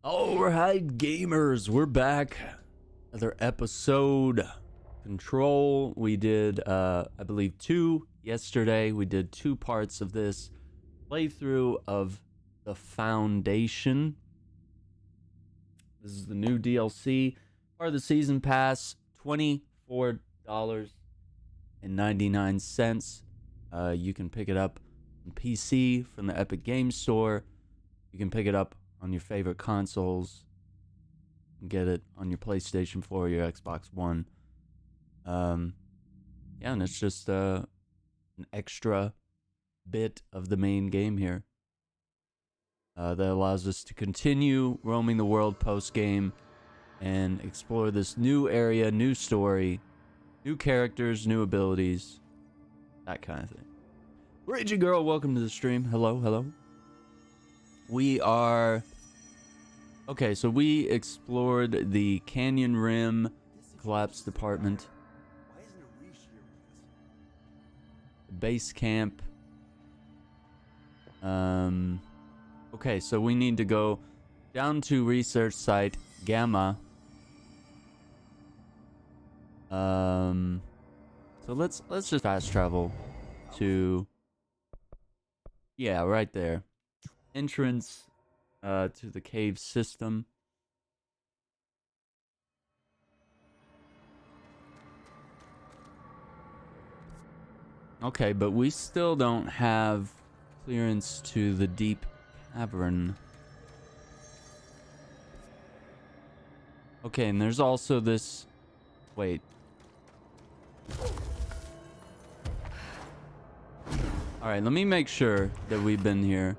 Alright, gamers, we're back. Another episode. Control. We did, I believe, 2 yesterday. We did 2 parts of this playthrough of the Foundation. This is the new DLC. Part of the Season Pass, $24.99. You can pick it up on PC from the Epic Games Store. You can pick it up on your favorite consoles. You can get it on your PlayStation 4 or your Xbox One. Yeah, and it's just an extra bit of the main game here that allows us to continue roaming the world post-game and explore this new area, new story, new characters, new abilities, that kind of thing. Raging Girl, welcome to the stream. Hello, hello. We are... Okay, so we explored the Canyon Rim Collapse Department. The base camp. Okay, so we need to go down to research site Gamma. So let's just fast travel to... Yeah, right there. Entrance to the cave system. Okay, but we still don't have clearance to the deep cavern. Okay, and there's also this... Wait. Alright, let me make sure that we've been here.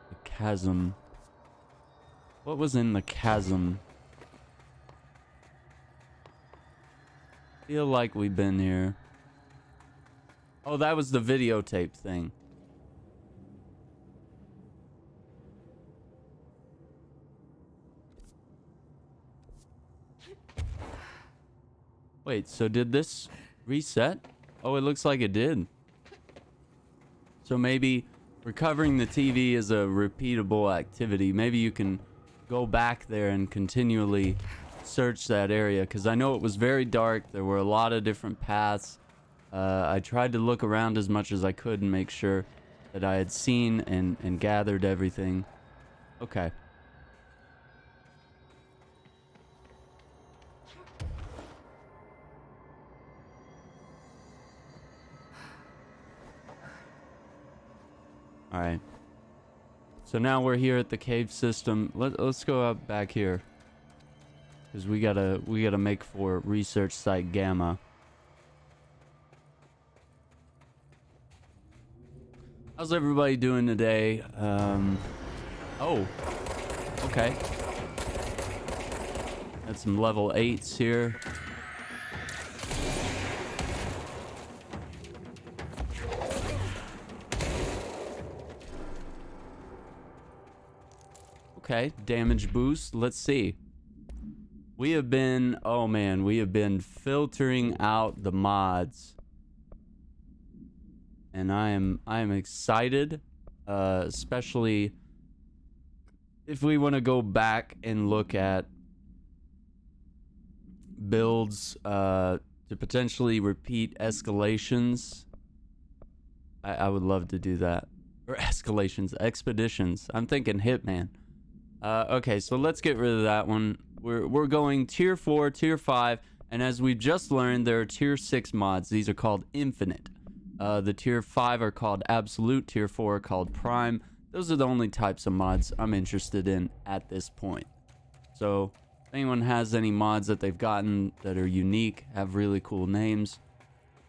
The chasm. What was in the chasm? Feel like we've been here. Oh, that was the videotape thing. Wait, so did this reset? Oh, it looks like it did. So maybe recovering the TV is a repeatable activity. Maybe you can go back there and continually search that area, because I know it was very dark. There were a lot of different paths. I tried to look around as much as I could and make sure that I had seen and gathered everything. Okay. Alright. So now we're here at the cave system. Let's go up back here. Because we gotta make for research site Gamma. How's everybody doing today? Oh. Okay. Got some level 8s here. Okay, damage boost. Let's see. We have been, oh man, we have been filtering out the mods. And I am excited, especially if we want to go back and look at builds to potentially repeat escalations. I would love to do that. Or escalations, expeditions. I'm thinking Hitman. Okay, so let's get rid of that one. We're going tier 4, tier 5, and as we've just learned, there are tier 6 mods. These are called infinite. The tier 5 are called absolute, tier 4 are called prime. Those are the only types of mods I'm interested in at this point. So, if anyone has any mods that they've gotten that are unique, have really cool names,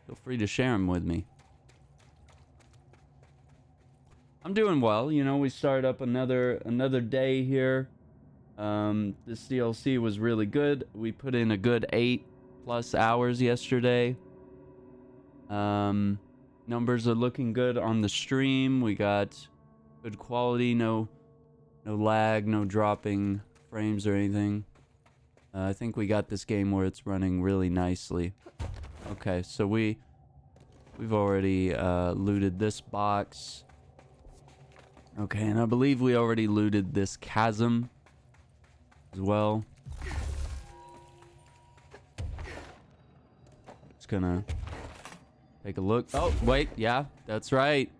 feel free to share them with me. I'm doing well, you know, we started up another day here. This DLC was really good. We put in a good 8+ hours yesterday. Numbers are looking good on the stream. We got good quality, no lag, no dropping frames or anything. I think we got this game where it's running really nicely. Okay, so we've already looted this box. Okay, and I believe we already looted this chasm as well. Just gonna take a look. Oh, wait, yeah, that's right.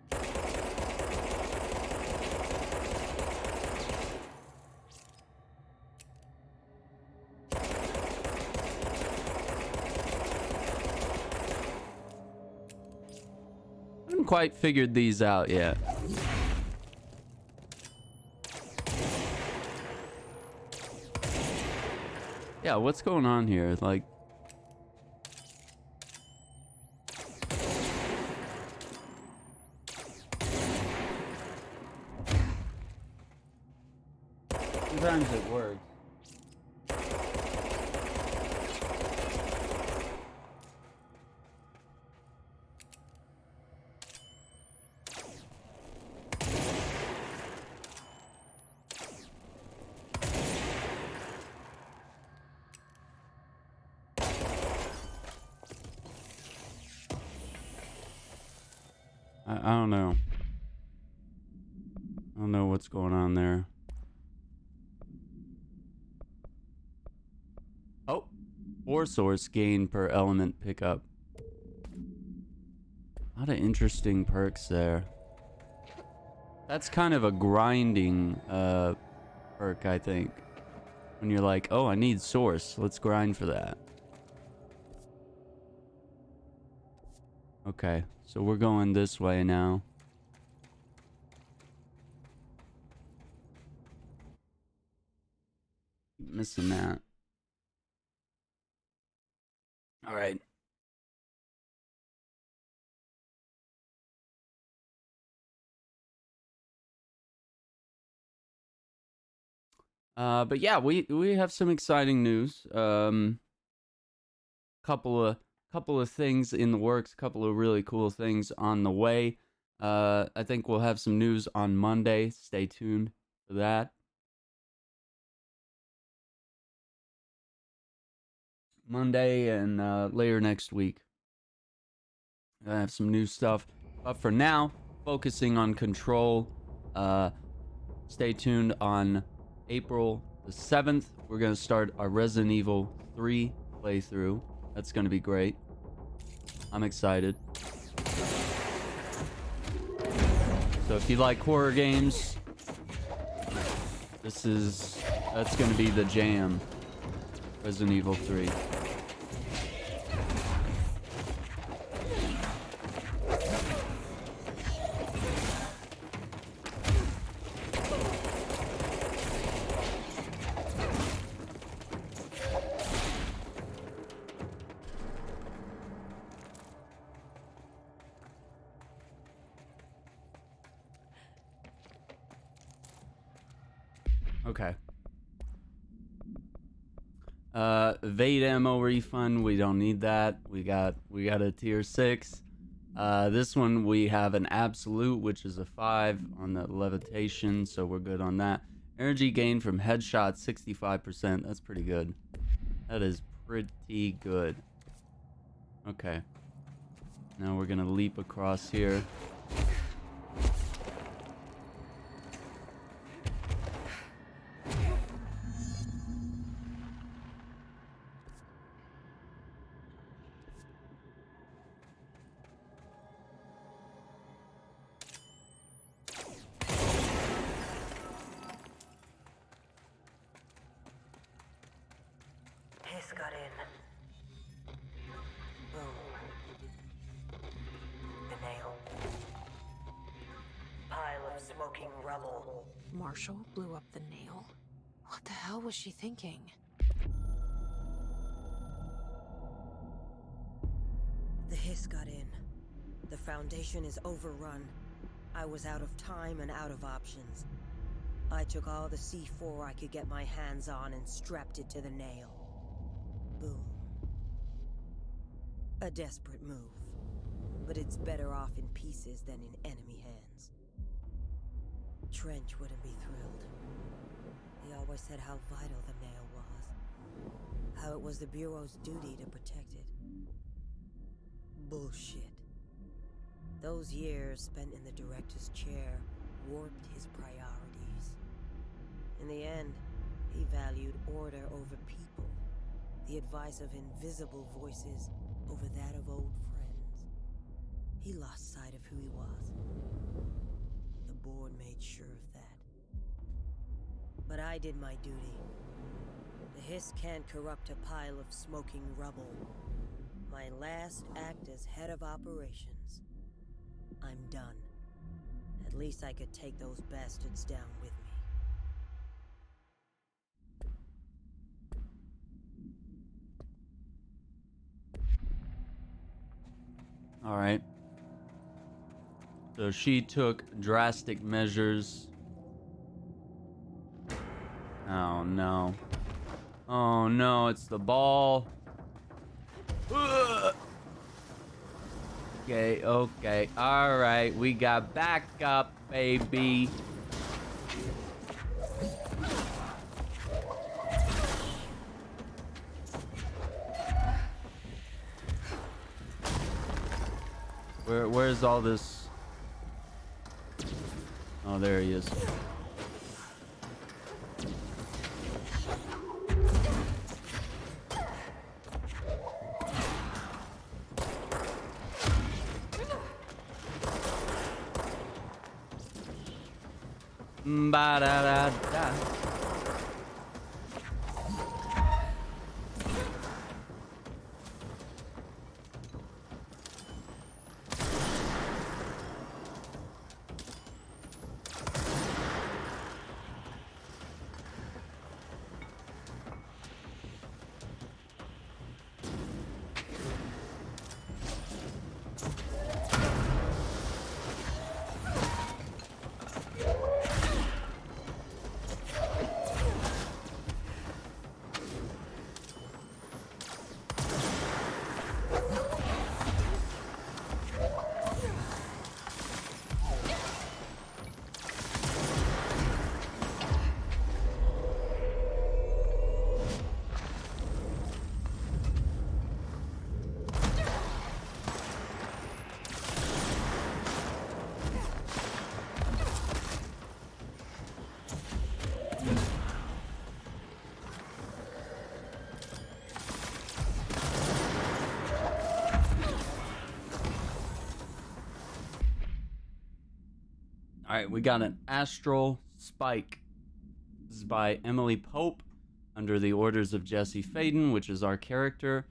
I haven't quite figured these out yet. Yeah, what's going on here? Like, sometimes it works. I don't know. I don't know what's going on there. Oh, 4 source gain per element pickup. A lot of interesting perks there. That's kind of a grinding perk, I think. When you're like, oh, I need source. Let's grind for that. Okay, so we're going this way now. Keep missing that. All right. But yeah, we have some exciting news. Couple of things in the works, couple of really cool things on the way. I think we'll have some news on Monday. Stay tuned for that. Monday and later next week. I have some new stuff. But for now, focusing on Control. Stay tuned on April the 7th. We're going to start our Resident Evil 3 playthrough. That's going to be great. I'm excited. So if you like horror games, that's going to be the jam. Resident Evil 3. Okay. Evade ammo refund, we don't need that. We got a tier 6. This one we have an absolute, which is a 5 on the levitation, so we're good on that. Energy gain from headshot 65%. That's pretty good. That is pretty good. Okay. Now we're gonna leap across here. Got in. Boom. The nail. Pile of smoking rubble. Marshall blew up the nail? What the hell was she thinking? The hiss got in. The Foundation is overrun. I was out of time and out of options. I took all the C4 I could get my hands on and strapped it to the nail. Boom. A desperate move. But it's better off in pieces than in enemy hands. Trench wouldn't be thrilled. He always said how vital the nail was. How it was the Bureau's duty to protect it. Bullshit. Those years spent in the director's chair warped his priorities. In the end, he valued order over people, the advice of invisible voices over that of old friends. He lost sight of who he was. The board made sure of that. But I did my duty. The hiss can't corrupt a pile of smoking rubble. My last act as head of operations. I'm done. At least I could take those bastards down with me. All right. So she took drastic measures. Oh no. Oh no, it's the ball. Ugh. Okay, okay. All right, we got backup, baby. Where's all this? Oh, there he is. Ba-da-da-da. All right, we got an astral spike. This is by Emily Pope under the orders of Jesse Faden, which is our character.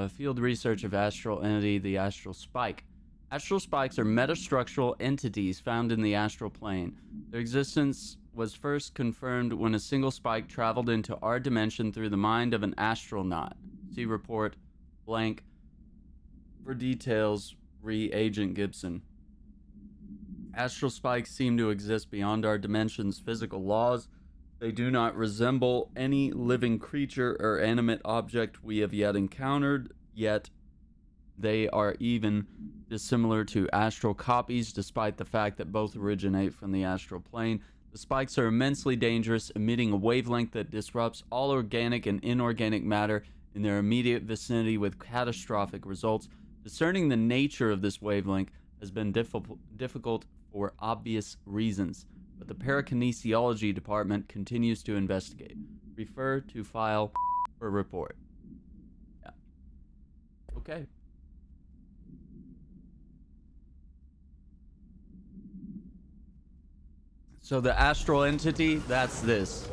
Field research of astral entity, the astral spike. Astral spikes are metastructural entities found in the astral plane. Their existence was first confirmed when a single spike traveled into our dimension through the mind of an astronaut. See report blank. For details, Agent Gibson. Astral spikes seem to exist beyond our dimension's physical laws. They do not resemble any living creature or animate object we have yet encountered, yet they are even dissimilar to astral copies, despite the fact that both originate from the astral plane. The spikes are immensely dangerous, emitting a wavelength that disrupts all organic and inorganic matter in their immediate vicinity with catastrophic results. Discerning the nature of this wavelength has been difficult for obvious reasons, but the parakinesiology department continues to investigate. Refer to file for report. Yeah. Okay. So the astral entity, that's this.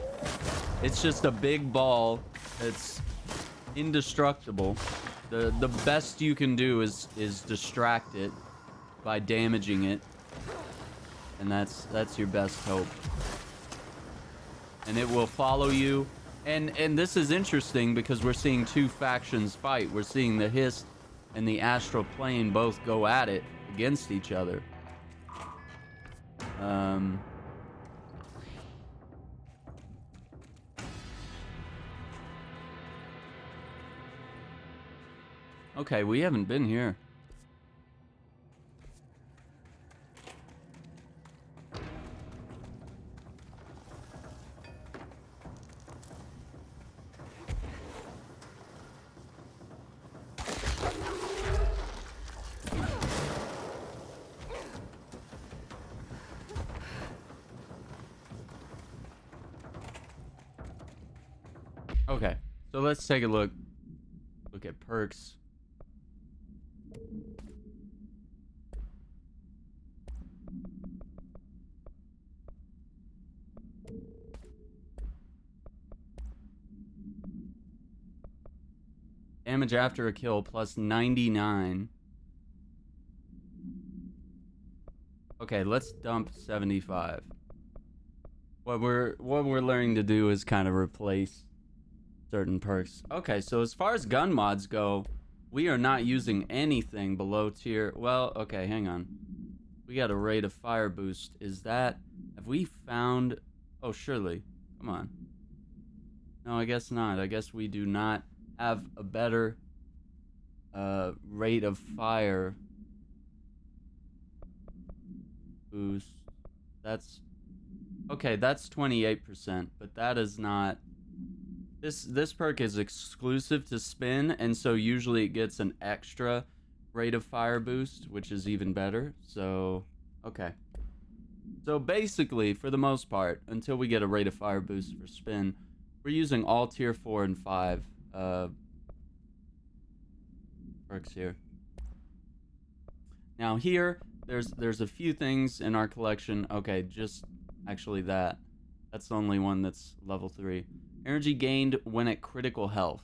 It's just a big ball that's indestructible. The best you can do is distract it by damaging it. And that's your best hope. And it will follow you. And this is interesting because we're seeing two factions fight. We're seeing the Hiss and the astral plane both go at it against each other. Okay, we haven't been here. Okay, so let's take a look at perks. Damage after a kill plus 99. Okay, let's dump 75. What we're learning to do is kind of replace certain perks. Okay, so as far as gun mods go, we are not using anything below tier. Well, okay, hang on. We got a rate of fire boost. Is that... Have we found... Oh, surely. Come on. No, I guess not. I guess we do not have a better rate of fire boost. That's... Okay, that's 28%, but that is not... This perk is exclusive to spin, and so usually it gets an extra rate of fire boost, which is even better. So, okay. So basically, for the most part, until we get a rate of fire boost for spin, we're using all tier 4 and 5 perks here. Now here, there's a few things in our collection. Okay, just actually that's the only one that's level 3. Energy gained when at critical health.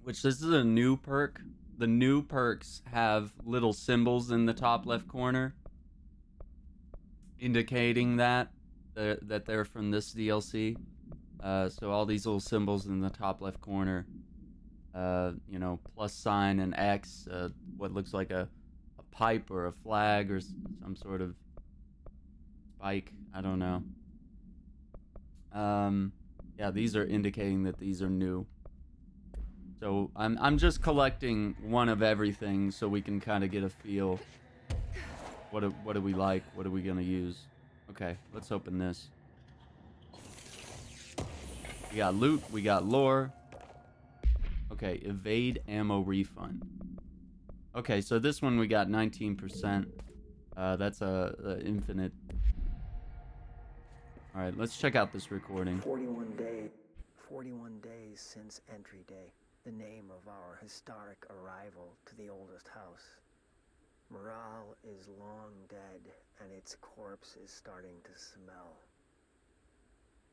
Which, this is a new perk. The new perks have little symbols in the top left corner indicating that they're from this DLC. So all these little symbols in the top left corner, you know, plus sign and X, what looks like a pipe or a flag or some sort of spike. I don't know. Yeah, these are indicating that these are new. So I'm just collecting one of everything so we can kind of get a feel. What do we like? What are we gonna use? Okay, let's open this. We got loot. We got lore. Okay, evade ammo refund. Okay, so this one we got 19%. That's a infinite. All right, let's check out this recording. 41 days since entry day. The name of our historic arrival to the oldest house. Morale is long dead, and its corpse is starting to smell.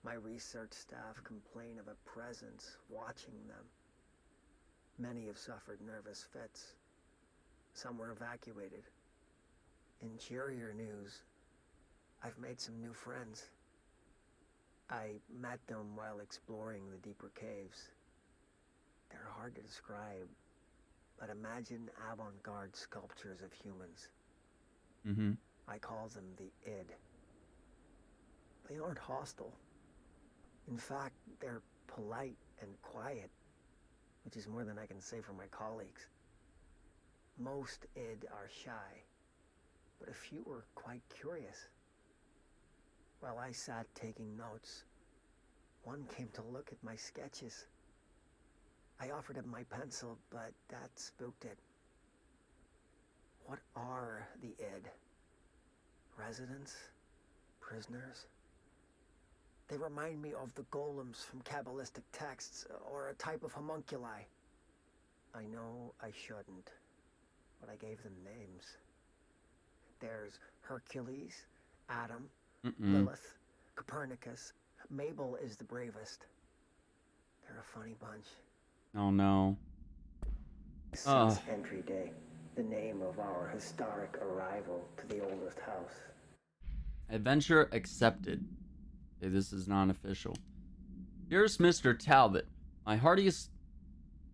My research staff complain of a presence watching them. Many have suffered nervous fits. Some were evacuated. In cheerier news, I've made some new friends. I met them while exploring the deeper caves. They're hard to describe, but imagine avant-garde sculptures of humans. Mm-hmm. I call them the id. They aren't hostile. In fact, they're polite and quiet, which is more than I can say for my colleagues. Most id are shy, but a few were quite curious. While I sat taking notes, one came to look at my sketches. I offered him my pencil, but that spooked it. What are the id? Residents? Prisoners? They remind me of the golems from Kabbalistic texts, or a type of homunculi. I know I shouldn't, but I gave them names. There's Hercules, Adam, Lilith, Copernicus. Mabel is the bravest. They're a funny bunch. Oh no. Since entry day, the name of our historic arrival to the oldest house. Adventure accepted. Okay, this is non-official. Dearest Mr. Talbot, my heartiest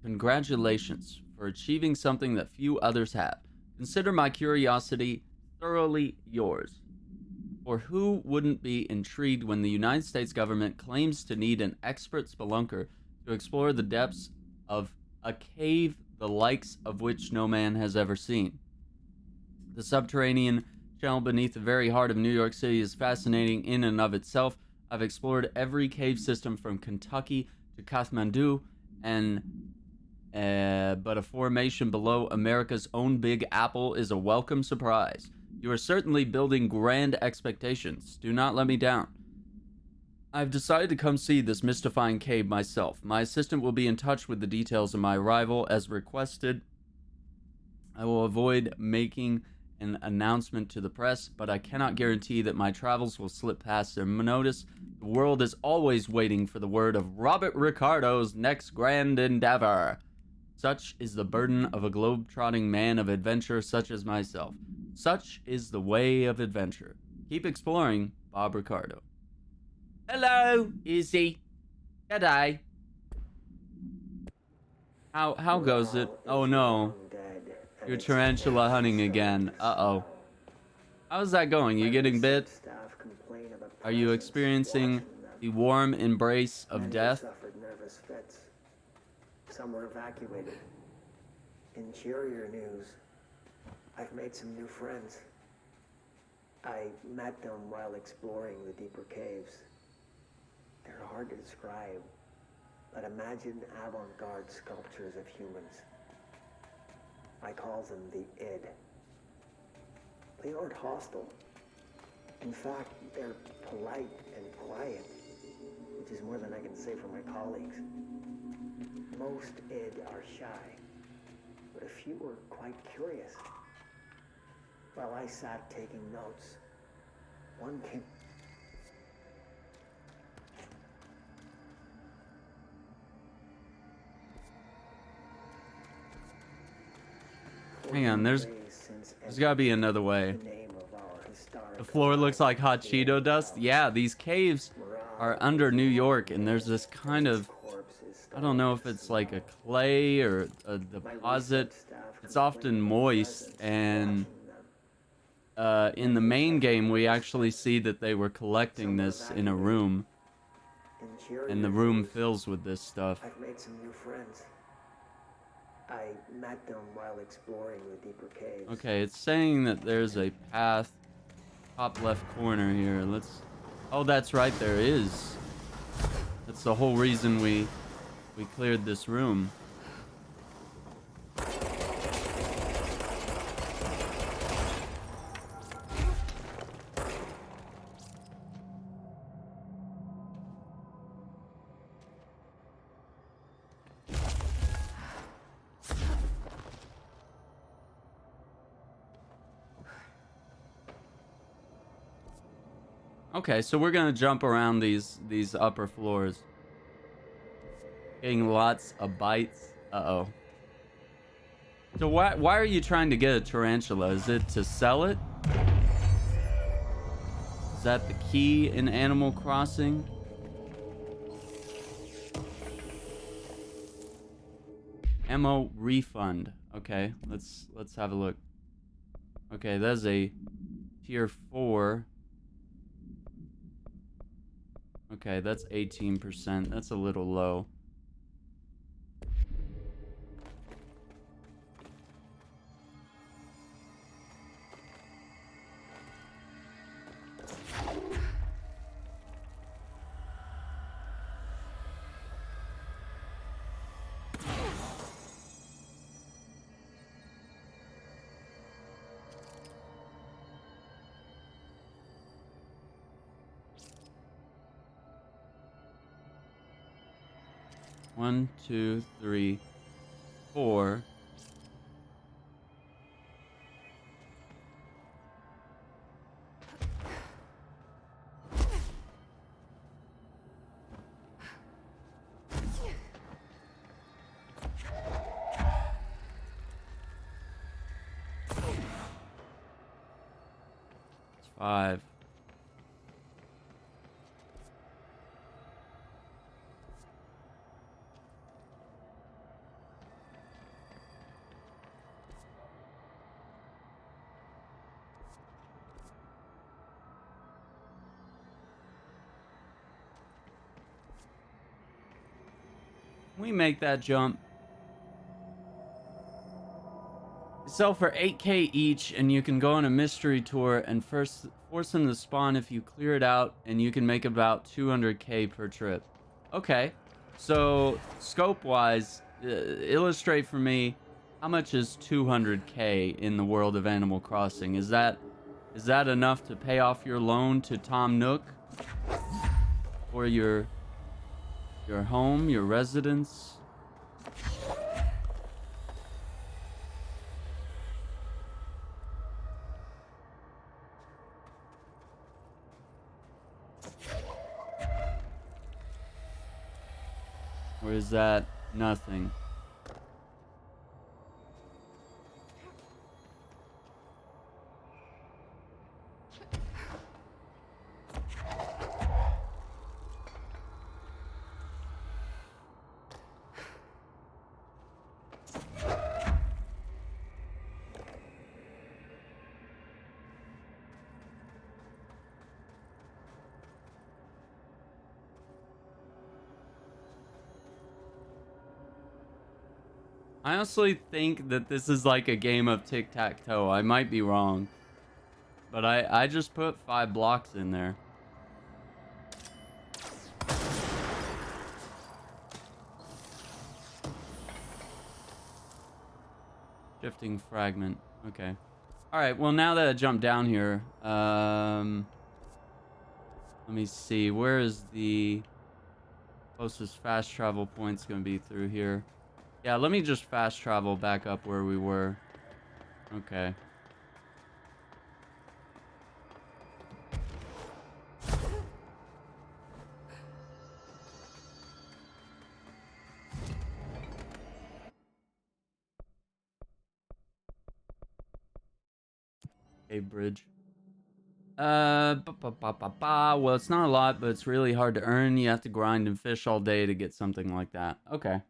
congratulations for achieving something that few others have. Consider my curiosity thoroughly yours. For who wouldn't be intrigued when the United States government claims to need an expert spelunker to explore the depths of a cave the likes of which no man has ever seen? The subterranean channel beneath the very heart of New York City is fascinating in and of itself. I've explored every cave system from Kentucky to Kathmandu, and but a formation below America's own Big Apple is a welcome surprise. You are certainly building grand expectations. Do not let me down. I've decided to come see this mystifying cave myself. My assistant will be in touch with the details of my arrival as requested. I will avoid making an announcement to the press, but I cannot guarantee that my travels will slip past their notice. The world is always waiting for the word of Robert Ricardo's next grand endeavor. Such is the burden of a globe-trotting man of adventure such as myself. Such is the way of adventure. Keep exploring, Bob Ricardo. Hello, Izzy. G'day. How goes it? Oh no. You're tarantula hunting again. Uh-oh. How's that going? You getting bit? Are you experiencing the warm embrace of death? Suffered nervous fits. Some were evacuated. In cheerier news, I've made some new friends. I met them while exploring the deeper caves. They're hard to describe, but imagine avant-garde sculptures of humans. I call them the id. They aren't hostile. In fact, they're polite and quiet, which is more than I can say for my colleagues. Most id are shy, but a few were quite curious. While I sat taking notes, one came... Hang on, there's gotta be another way. The floor looks like hot Cheeto dust. Yeah, these caves are under New York, and there's this kind of, I don't know if it's like a clay or a deposit. It's often moist, and in the main game, we actually see that they were collecting this in a room, and the room fills with this stuff. I've made some new friends. I met them while exploring the deeper caves. Okay, it's saying that there's a path top left corner here. Let's... Oh, that's right, there is. That's the whole reason we cleared this room. Okay, so we're gonna jump around these upper floors. Getting lots of bites. Uh-oh. So why are you trying to get a tarantula? Is it to sell it? Is that the key in Animal Crossing? Ammo refund. Okay, let's have a look. Okay, that's a tier 4. Okay, that's 18%. That's a little low. One, two, three, 4. It's 5. We make that jump. Sell for 8K each, and you can go on a mystery tour and first force them to spawn if you clear it out, and you can make about 200K per trip. Okay, so scope-wise, illustrate for me, how much is 200K in the world of Animal Crossing? Is that Is that enough to pay off your loan to Tom Nook? Or your home, your residence? Or is that nothing? I honestly think that this is like a game of tic-tac-toe. I might be wrong. But I just put 5 blocks in there. Shifting fragment. Okay. Alright, well now that I jumped down here, let me see. Where is the closest fast travel point's gonna be through here? Yeah, let me just fast travel back up where we were. Okay. Okay, bridge. Well, it's not a lot, but it's really hard to earn. You have to grind and fish all day to get something like that. Okay.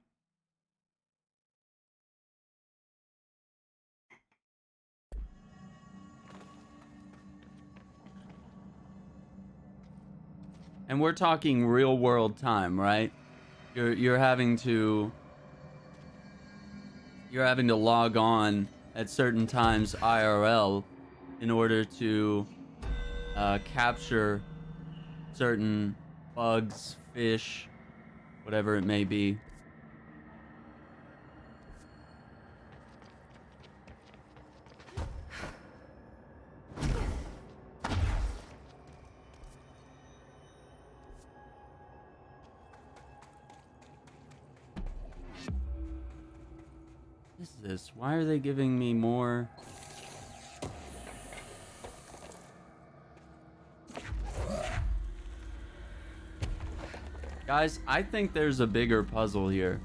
And we're talking real world time, right? You're having to log on at certain times IRL in order to capture certain bugs, fish, whatever it may be. What is this? Why are they giving me more? Guys, I think there's a bigger puzzle here.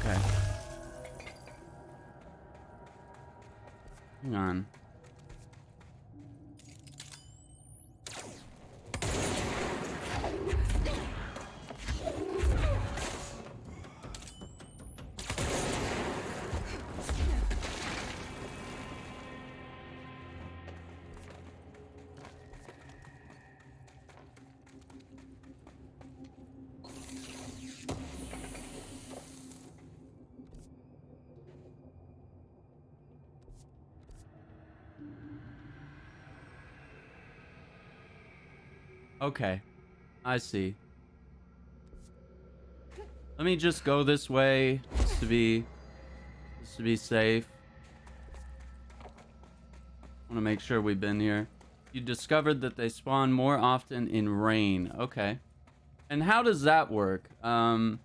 Okay. Hang on. Okay. I see. Let me just go this way just to be safe. Want to make sure we've been here. You discovered that they spawn more often in rain. Okay. And how does that work? Does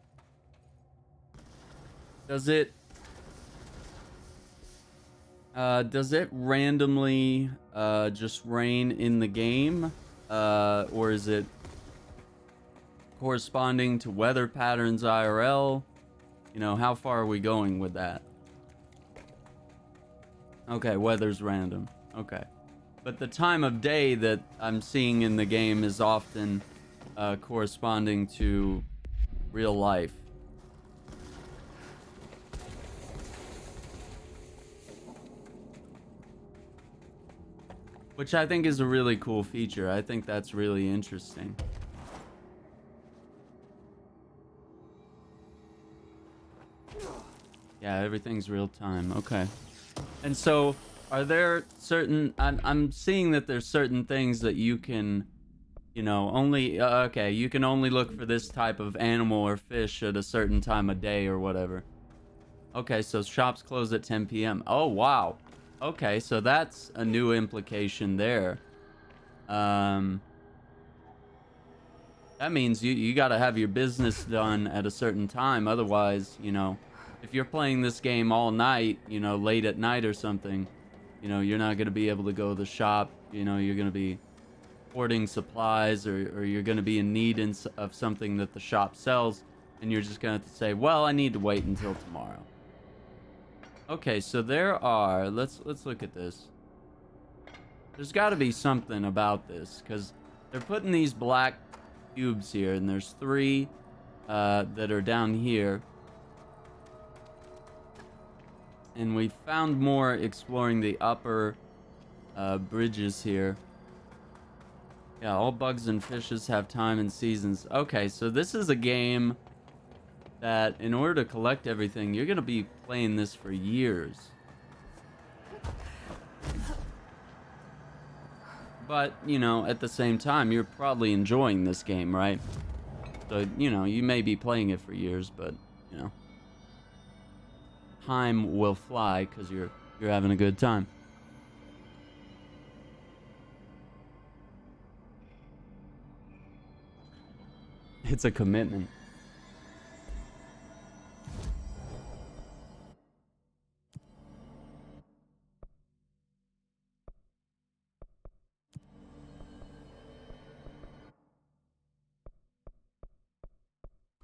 it randomly just rain in the game? Or is it corresponding to weather patterns IRL? You know, how far are we going with that? Okay, weather's random. Okay. but the time of day that I'm seeing in the game is often corresponding to real life. Which I think is a really cool feature. I think that's really interesting. Yeah, everything's real time. Okay. And so, are there certain... I'm seeing that there's certain things that you can, you know, only... okay, you can only look for this type of animal or fish at a certain time of day or whatever. Okay, so shops close at 10 p.m. Oh, wow. Okay, so that's a new implication there. That means you gotta have your business done at a certain time. Otherwise, you know, if you're playing this game all night, you know, late at night or something, you know, you're not gonna be able to go to the shop. You know, you're gonna be hoarding supplies, or you're gonna be in need of something that the shop sells, and you're just gonna have to say, well, I need to wait until tomorrow. Okay, so there are... Let's look at this. There's got to be something about this, because they're putting these black cubes here, and there's 3 that are down here. And we found more exploring the upper bridges here. Yeah, all bugs and fishes have time and seasons. Okay, so this is a game that in order to collect everything, you're gonna be playing this for years. But, you know, at the same time, you're probably enjoying this game, right? So, you know, you may be playing it for years, but, you know, time will fly because you're having a good time. It's a commitment.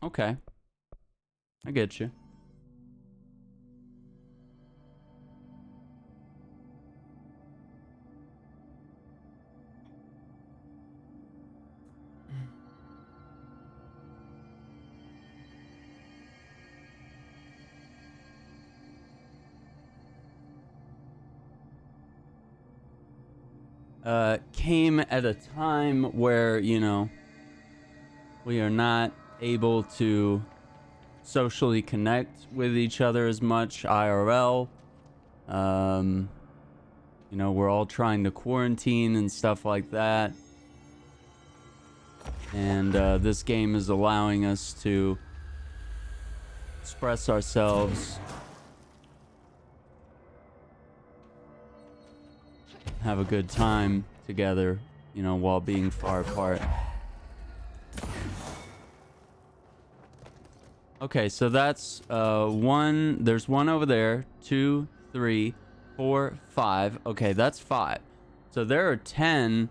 Okay. I get you. Came at a time where, you know, we are not able to socially connect with each other as much IRL. You know, we're all trying to quarantine and stuff like that. And this game is allowing us to express ourselves, have a good time together, you know, while being far apart. Okay, so that's one. There's one over there. 2, 3, 4, 5. Okay, that's 5. So there are 10,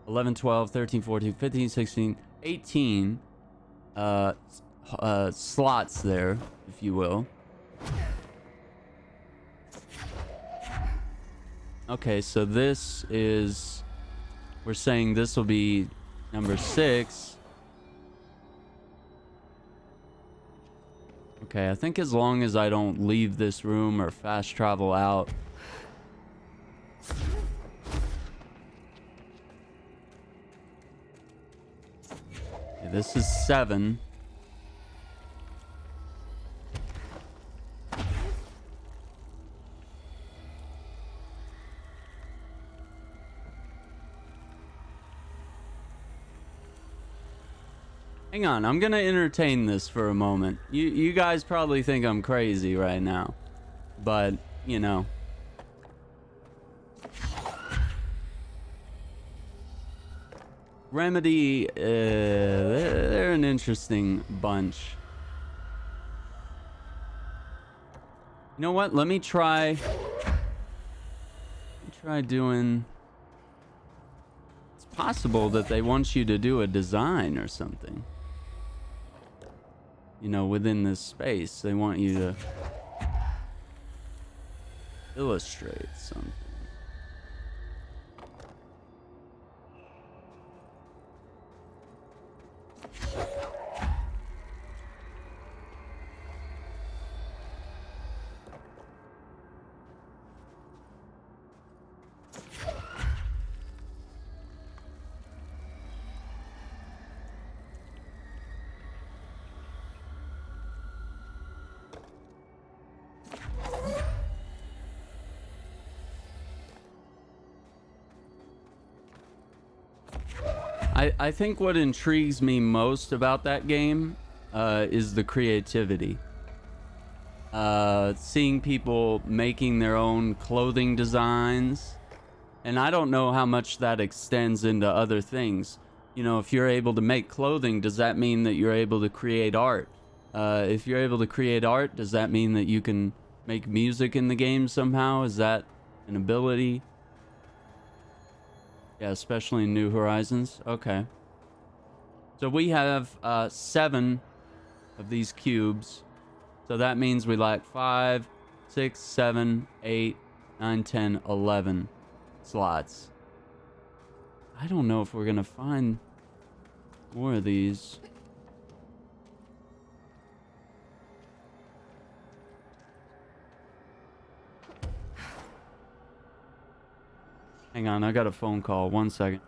11, 12, 13, 14, 15, 16, 18 slots there, if you will. Okay, so this is... We're saying this will be number 6. Okay, I think as long as I don't leave this room or fast travel out. Okay, this is 7. Hang on, I'm gonna entertain this for a moment. You guys probably think I'm crazy right now, but, you know. Remedy, they're an interesting bunch. You know what? Let me try doing... It's possible that they want you to do a design or something. You know, within this space, they want you to illustrate something. I think what intrigues me most about that game is the creativity. Seeing people making their own clothing designs. And I don't know how much that extends into other things. You know, if you're able to make clothing, does that mean that you're able to create art? If you're able to create art, does that mean that you can make music in the game somehow? Is that an ability? Yeah, especially in New Horizons. Okay. So we have 7 of these cubes. So that means we lack 5, 6, 7, 8, 9, 10, 11 slots. I don't know if we're gonna find more of these. Hang on, I got a phone call. 1 second.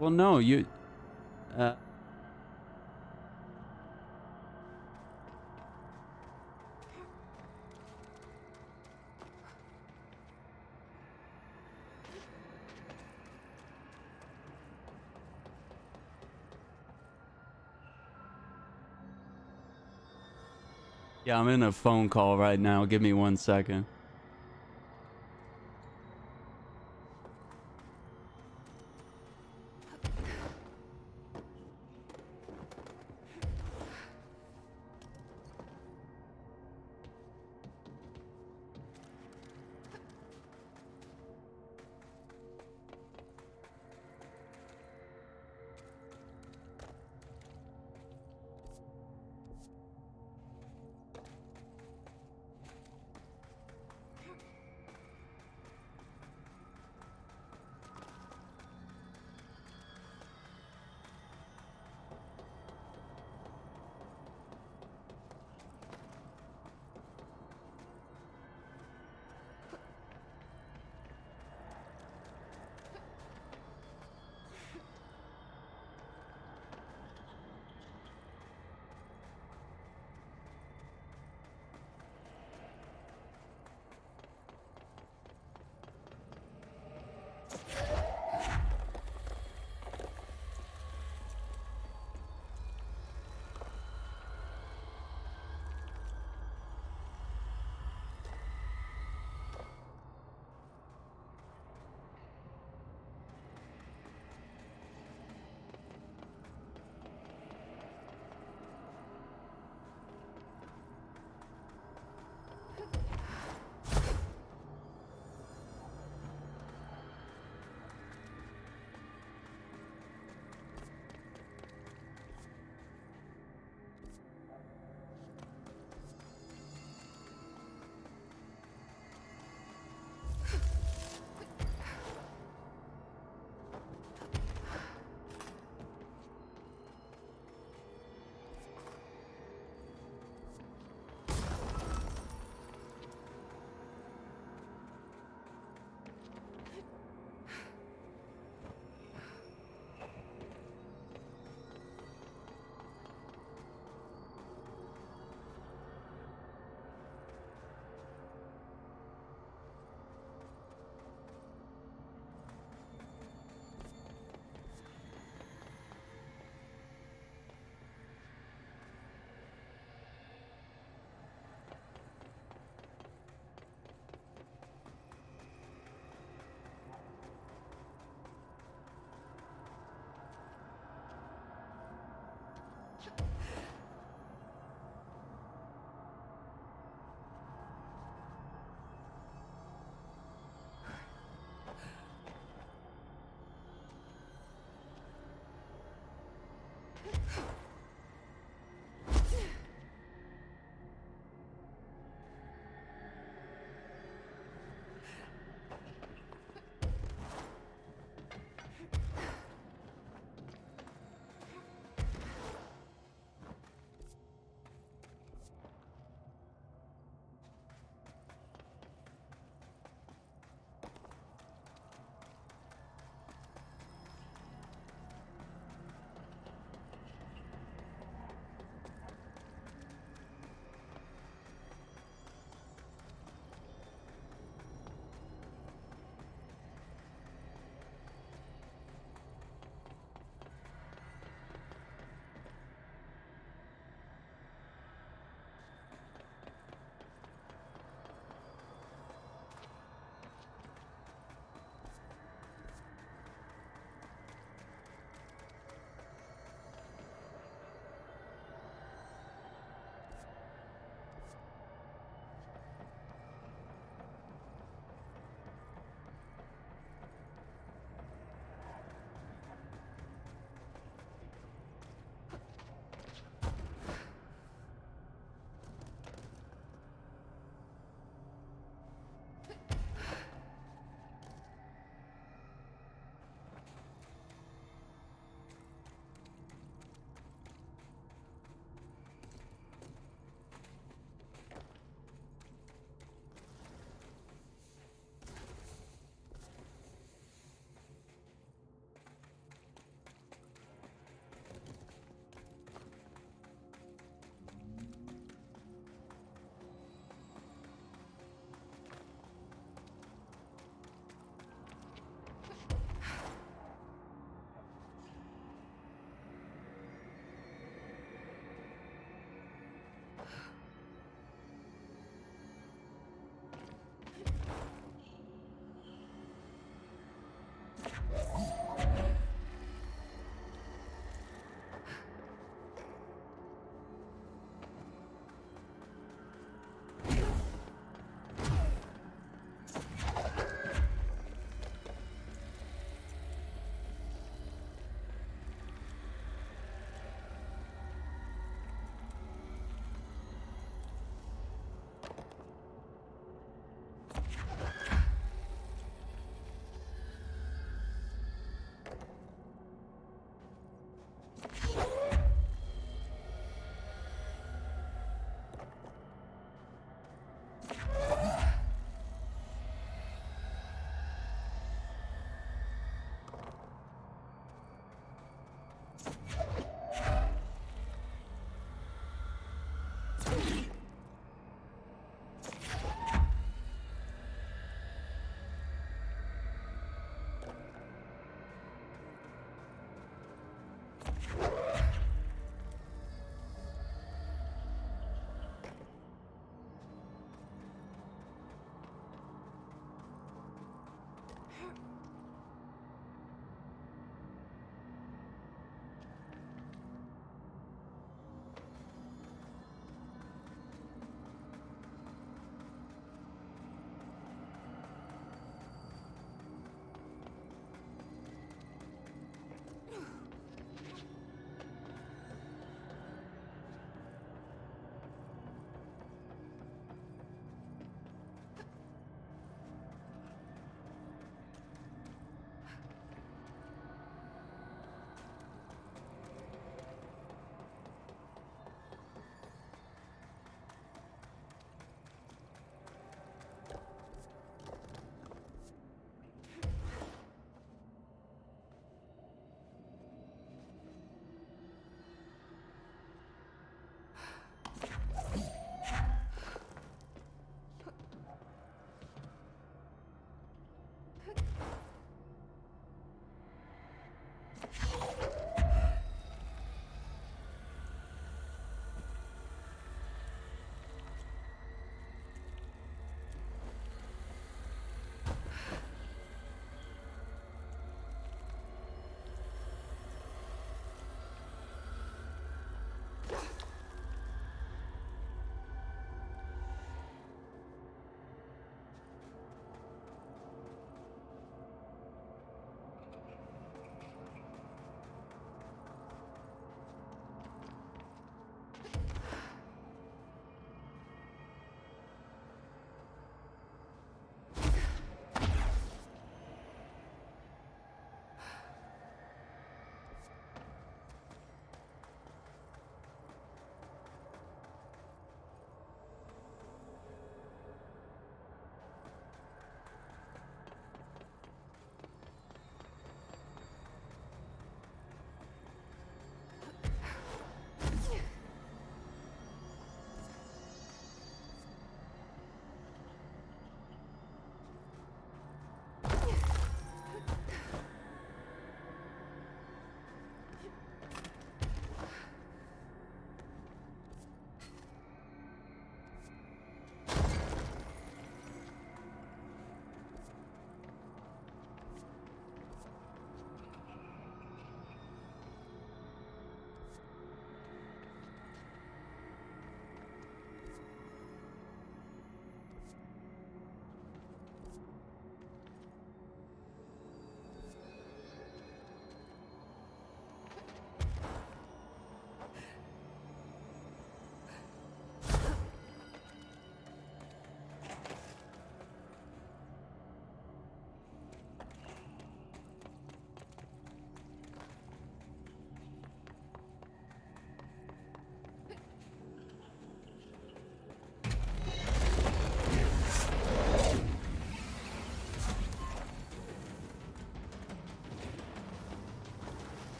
Well, no, you... Yeah, I'm in a phone call right now. Give me 1 second.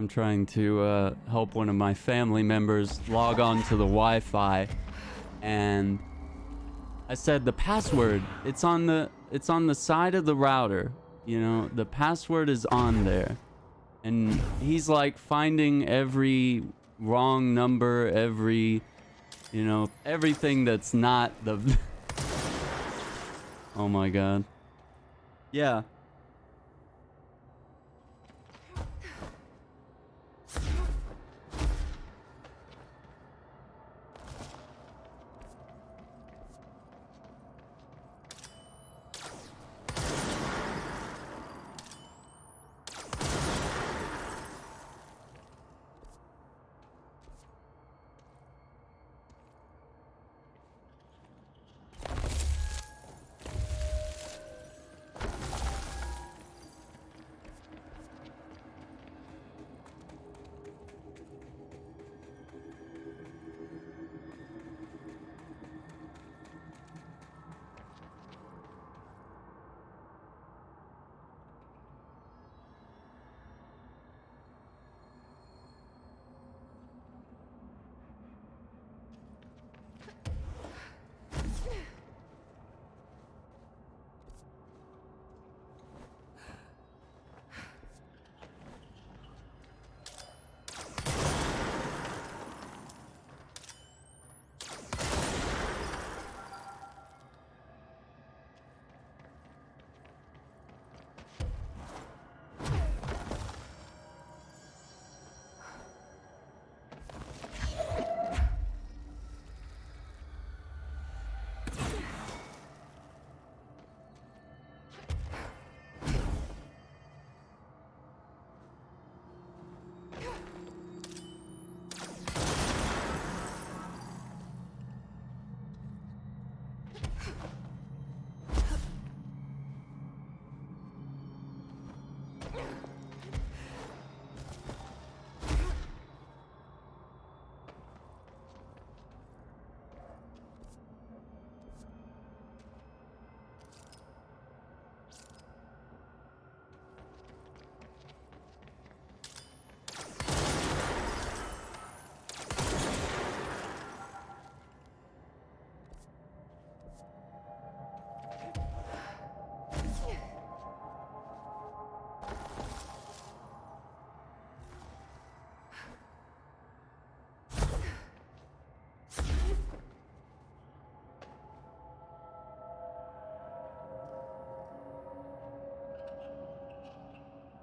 I'm trying to help one of my family members log on to the Wi-Fi, and I said the password, it's on the side of the router, you know, the password is on there. And he's like finding every wrong number, every, you know, everything that's not the Oh my god. Yeah.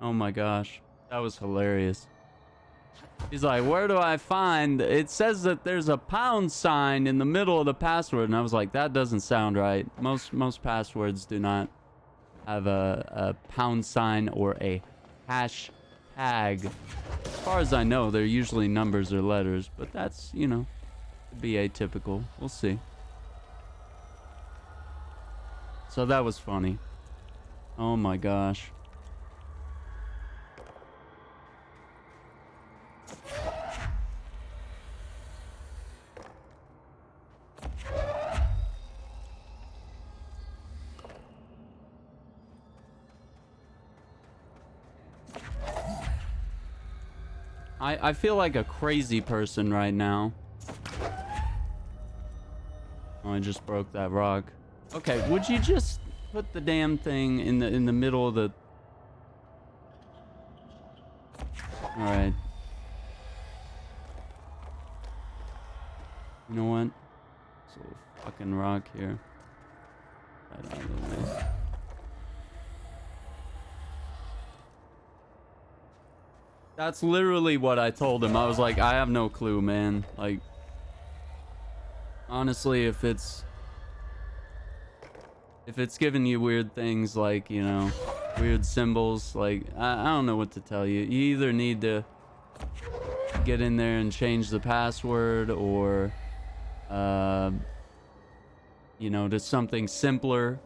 Oh my gosh, that was hilarious. He's like, where do I find? It says that there's a pound sign in the middle of the password, and I was like, that doesn't sound right. Most passwords do not have a pound sign or a hash tag. As far as I know, they're usually numbers or letters, but that's, you know, could be atypical. We'll see. So that was funny. Oh my gosh. I feel like a crazy person right now. Oh, I just broke that rock. Okay, would you just put the damn thing in the middle of the... Alright. You know what? This little fucking rock here. Right out of the way. That's literally what I told him. I was like, I have no clue, man. Like, honestly, if it's giving you weird things like, you know, weird symbols, like, I don't know what to tell you. You either need to get in there and change the password, or, you know, to something simpler.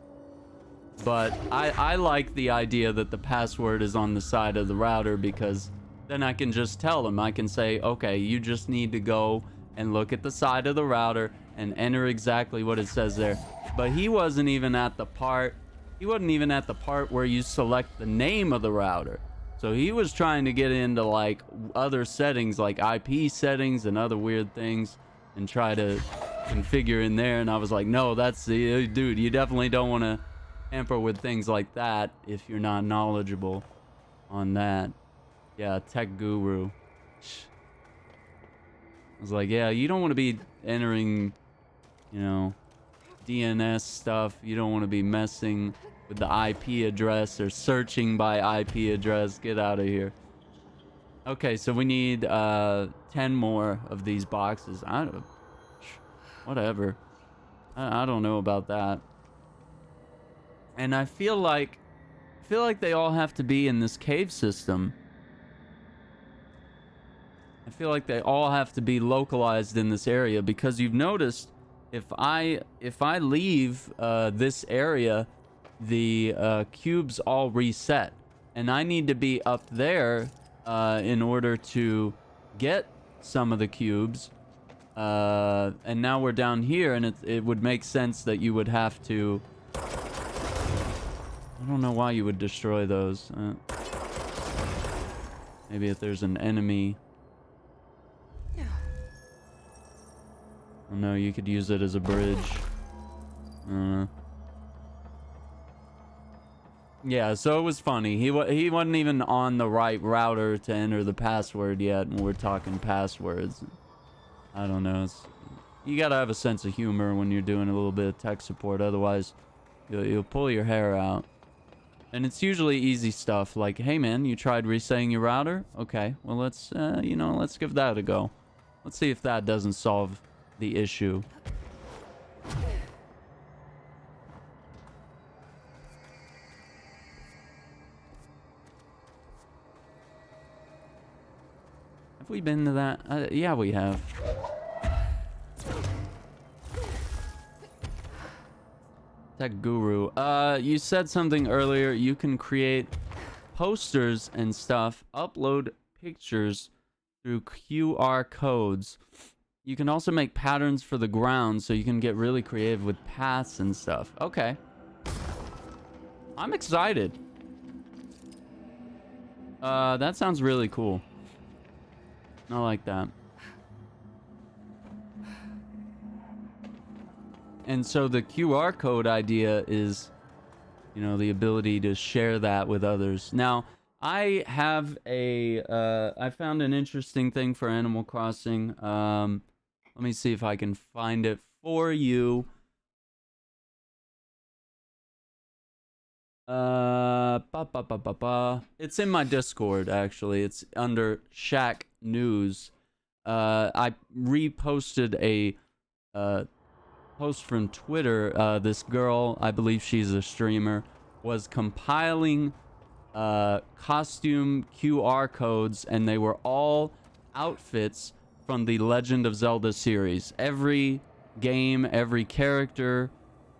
But I like the idea that the password is on the side of the router, because then I can just tell them. I can say, okay, you just need to go and look at the side of the router and enter exactly what it says there. But he wasn't even at the part where you select the name of the router. So he was trying to get into like other settings, like IP settings and other weird things, and try to configure in there. And I was like, no, that's the dude. You definitely don't want to tamper with things like that if you're not knowledgeable on that. Yeah, tech guru. I was like, yeah, you don't want to be entering, you know, DNS stuff. You don't want to be messing with the IP address or searching by IP address. Get out of here. Okay, so we need 10 more of these boxes. Whatever. I don't know about that. And I feel like they all have to be in this cave system. I feel like they all have to be localized in this area, because you've noticed if I leave this area, the cubes all reset, and I need to be up there in order to get some of the cubes. And now we're down here, and it would make sense that you would have to. I don't know why you would destroy those. Maybe if there's an enemy. Oh no, you could use it as a bridge. Yeah, so it was funny. He wasn't even on the right router to enter the password yet, and we're talking passwords. I don't know. You gotta have a sense of humor when you're doing a little bit of tech support. Otherwise, you'll pull your hair out. And it's usually easy stuff like, hey man, you tried resetting your router? Okay, well let's give that a go. Let's see if that doesn't solve the issue. Have we been to that? Yeah, we have. Tech guru. You said something earlier. You can create posters and stuff, upload pictures through QR codes. You can also make patterns for the ground, so you can get really creative with paths and stuff. Okay. I'm excited. That sounds really cool. I like that. And so the QR code idea is, you know, the ability to share that with others. Now, I have I found an interesting thing for Animal Crossing. Let me see if I can find it for you. It's in my Discord, actually. It's under Shack News. I reposted a post from Twitter. This girl, I believe she's a streamer, was compiling costume QR codes, and they were all outfits from the Legend of Zelda series. Every game, every character,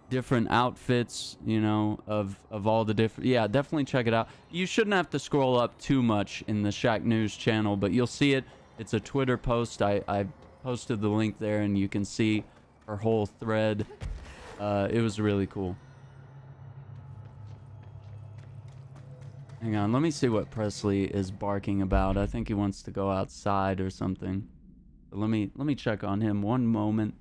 different outfits, you know, of all the different. Yeah, definitely check it out. You shouldn't have to scroll up too much in the Shack News channel, but you'll see it. It's a Twitter post. I posted the link there, and you can see her whole thread. It was really cool. Hang on, let me see what Presley is barking about. I think he wants to go outside or something. But let me check on him one moment.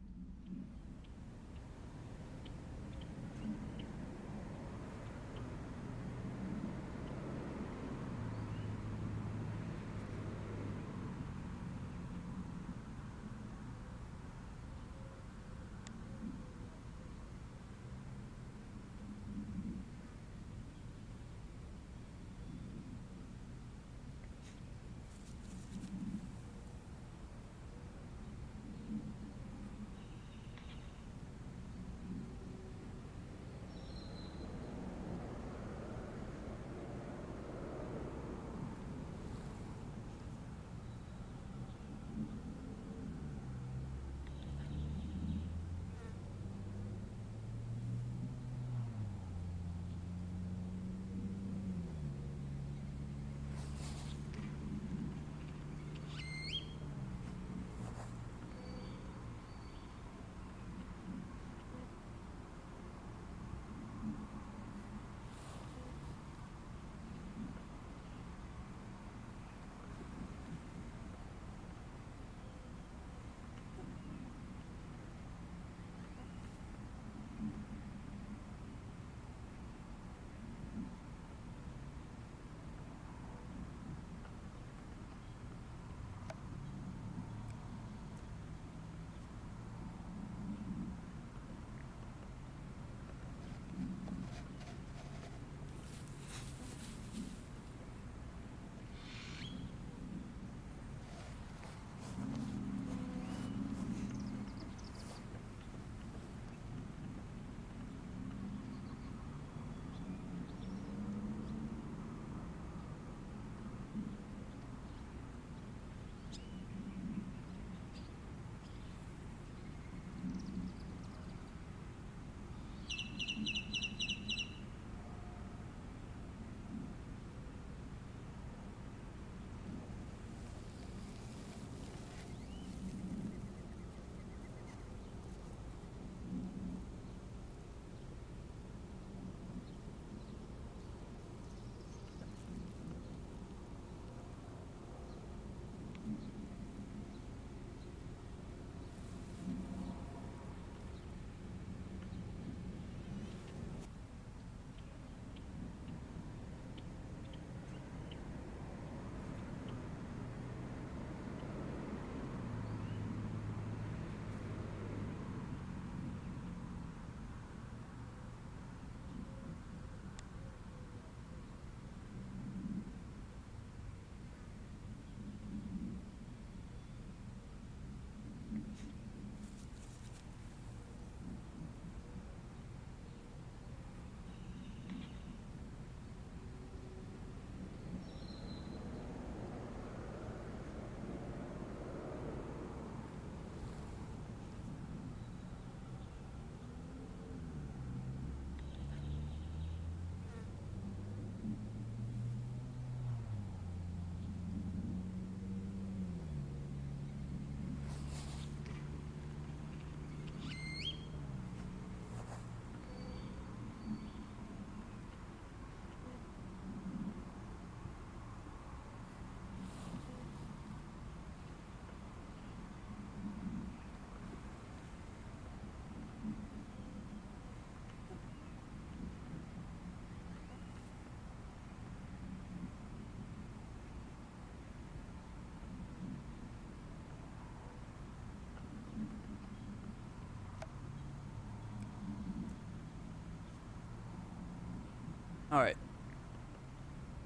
Alright.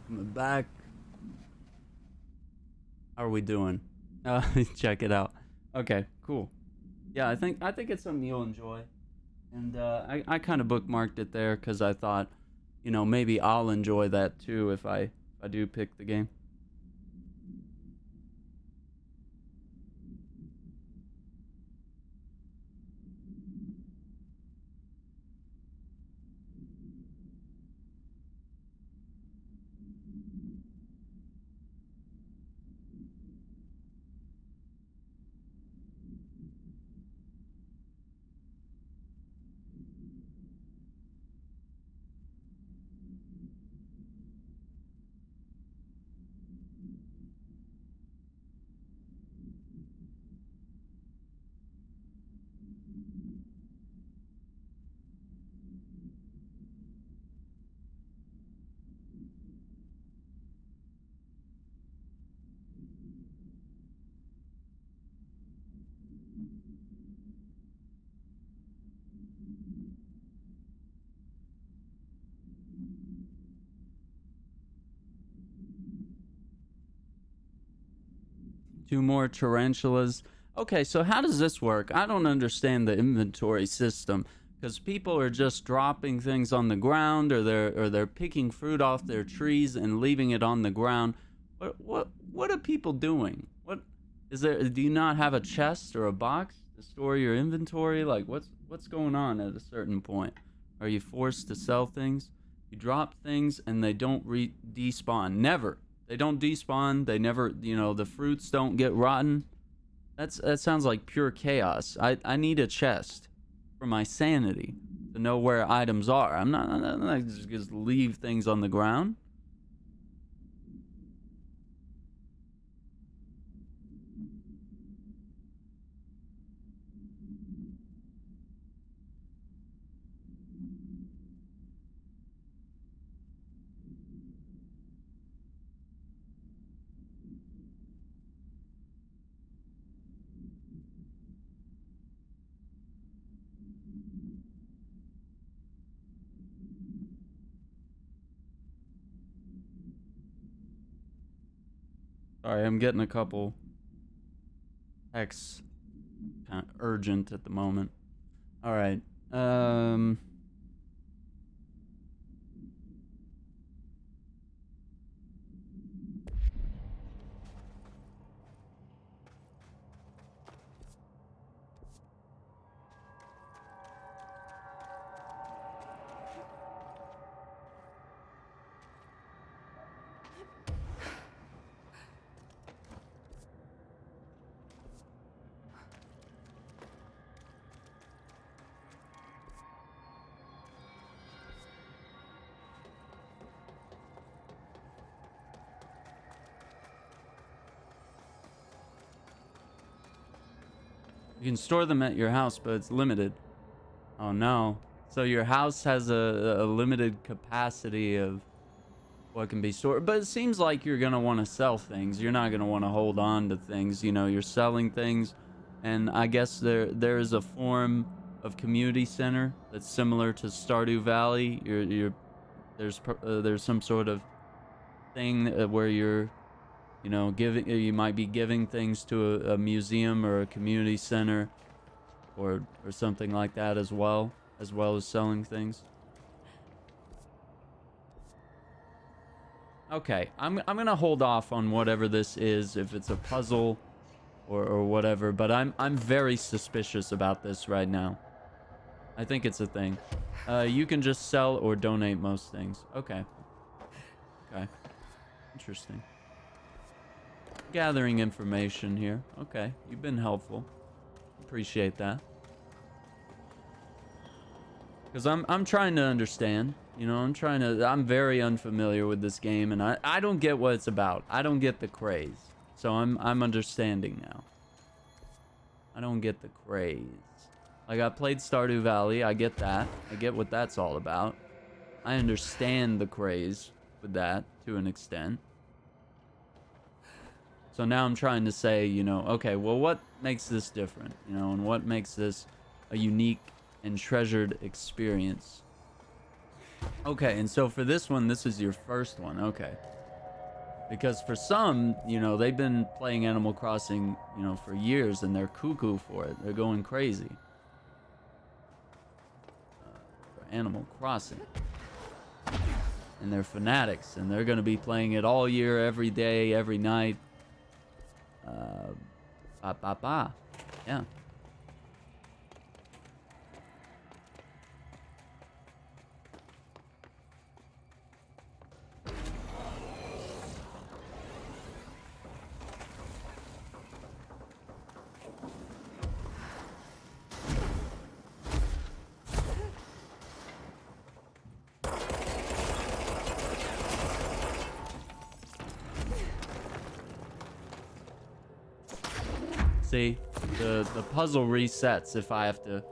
I'm back. How are we doing? Check it out. Okay, cool. Yeah, I think it's something you'll enjoy. And I kind of bookmarked it there because I thought, you know, maybe I'll enjoy that too if I do pick the game. Two more tarantulas. Okay, so how does this work? I don't understand the inventory system because people are just dropping things on the ground, or they're picking fruit off their trees and leaving it on the ground. What are people doing? What is there? Do you not have a chest or a box to store your inventory? Like what's going on at a certain point? Are you forced to sell things? You drop things and they don't despawn. Never. They don't despawn. They never, you know, the fruits don't get rotten. That sounds like pure chaos. I need a chest for my sanity to know where items are. I'm not just leave things on the ground. Sorry, I'm getting a couple texts, kind of urgent at the moment. All right. You can store them at your house, but it's limited. Oh no. So your house has a limited capacity of what can be stored. But it seems like you're going to want to sell things. You're not going to want to hold on to things. You know, you're selling things. And I guess there is a form of community center that's similar to Stardew Valley. There's some sort of thing where you're, you know, you might be giving things to a museum or a community center, or something like that as well as selling things. Okay, I'm gonna hold off on whatever this is, if it's a puzzle or whatever, but I'm very suspicious about this right now. I think it's a thing. You can just sell or donate most things. Okay. Okay. Interesting. Gathering information here. Okay, you've been helpful. Appreciate that. Because I'm trying to understand. You know, I'm very unfamiliar with this game, and I don't get what it's about. I don't get the craze. So I'm understanding now. I don't get the craze. Like, I played Stardew Valley. I get that. I get what that's all about. I understand the craze with that to an extent. So now I'm trying to say, you know, okay, well, what makes this different? You know, and what makes this a unique and treasured experience? Okay, and so for this one, this is your first one. Okay. Because for some, you know, they've been playing Animal Crossing, you know, for years and they're cuckoo for it. They're going crazy. For Animal Crossing. And they're fanatics and they're going to be playing it all year, every day, every night. Yeah. See, the puzzle resets if I have to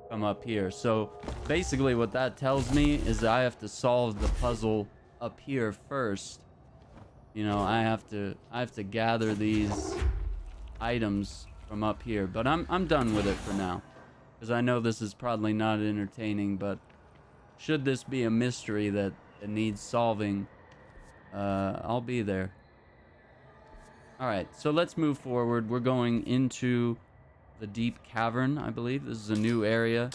come up here. So basically what that tells me is that I have to solve the puzzle up here first. You know, I have to gather these items from up here, but I'm done with it for now, because I know this is probably not entertaining, but should this be a mystery that needs solving, I'll be there. All right, so let's move forward. We're going into the deep cavern, I believe. This is a new area.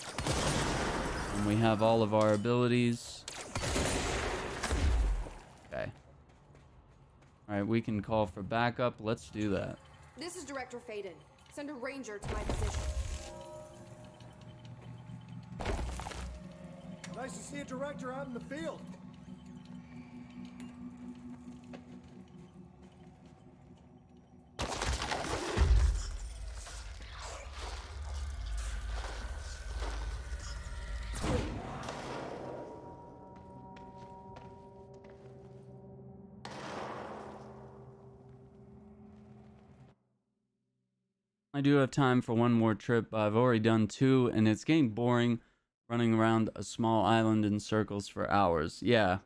And we have all of our abilities. Okay. All right, we can call for backup. Let's do that. This is Director Faden. Send a ranger to my position. Nice to see a director out in the field. I do have time for one more trip, but I've already done 2, and it's getting boring running around a small island in circles for hours. Yeah.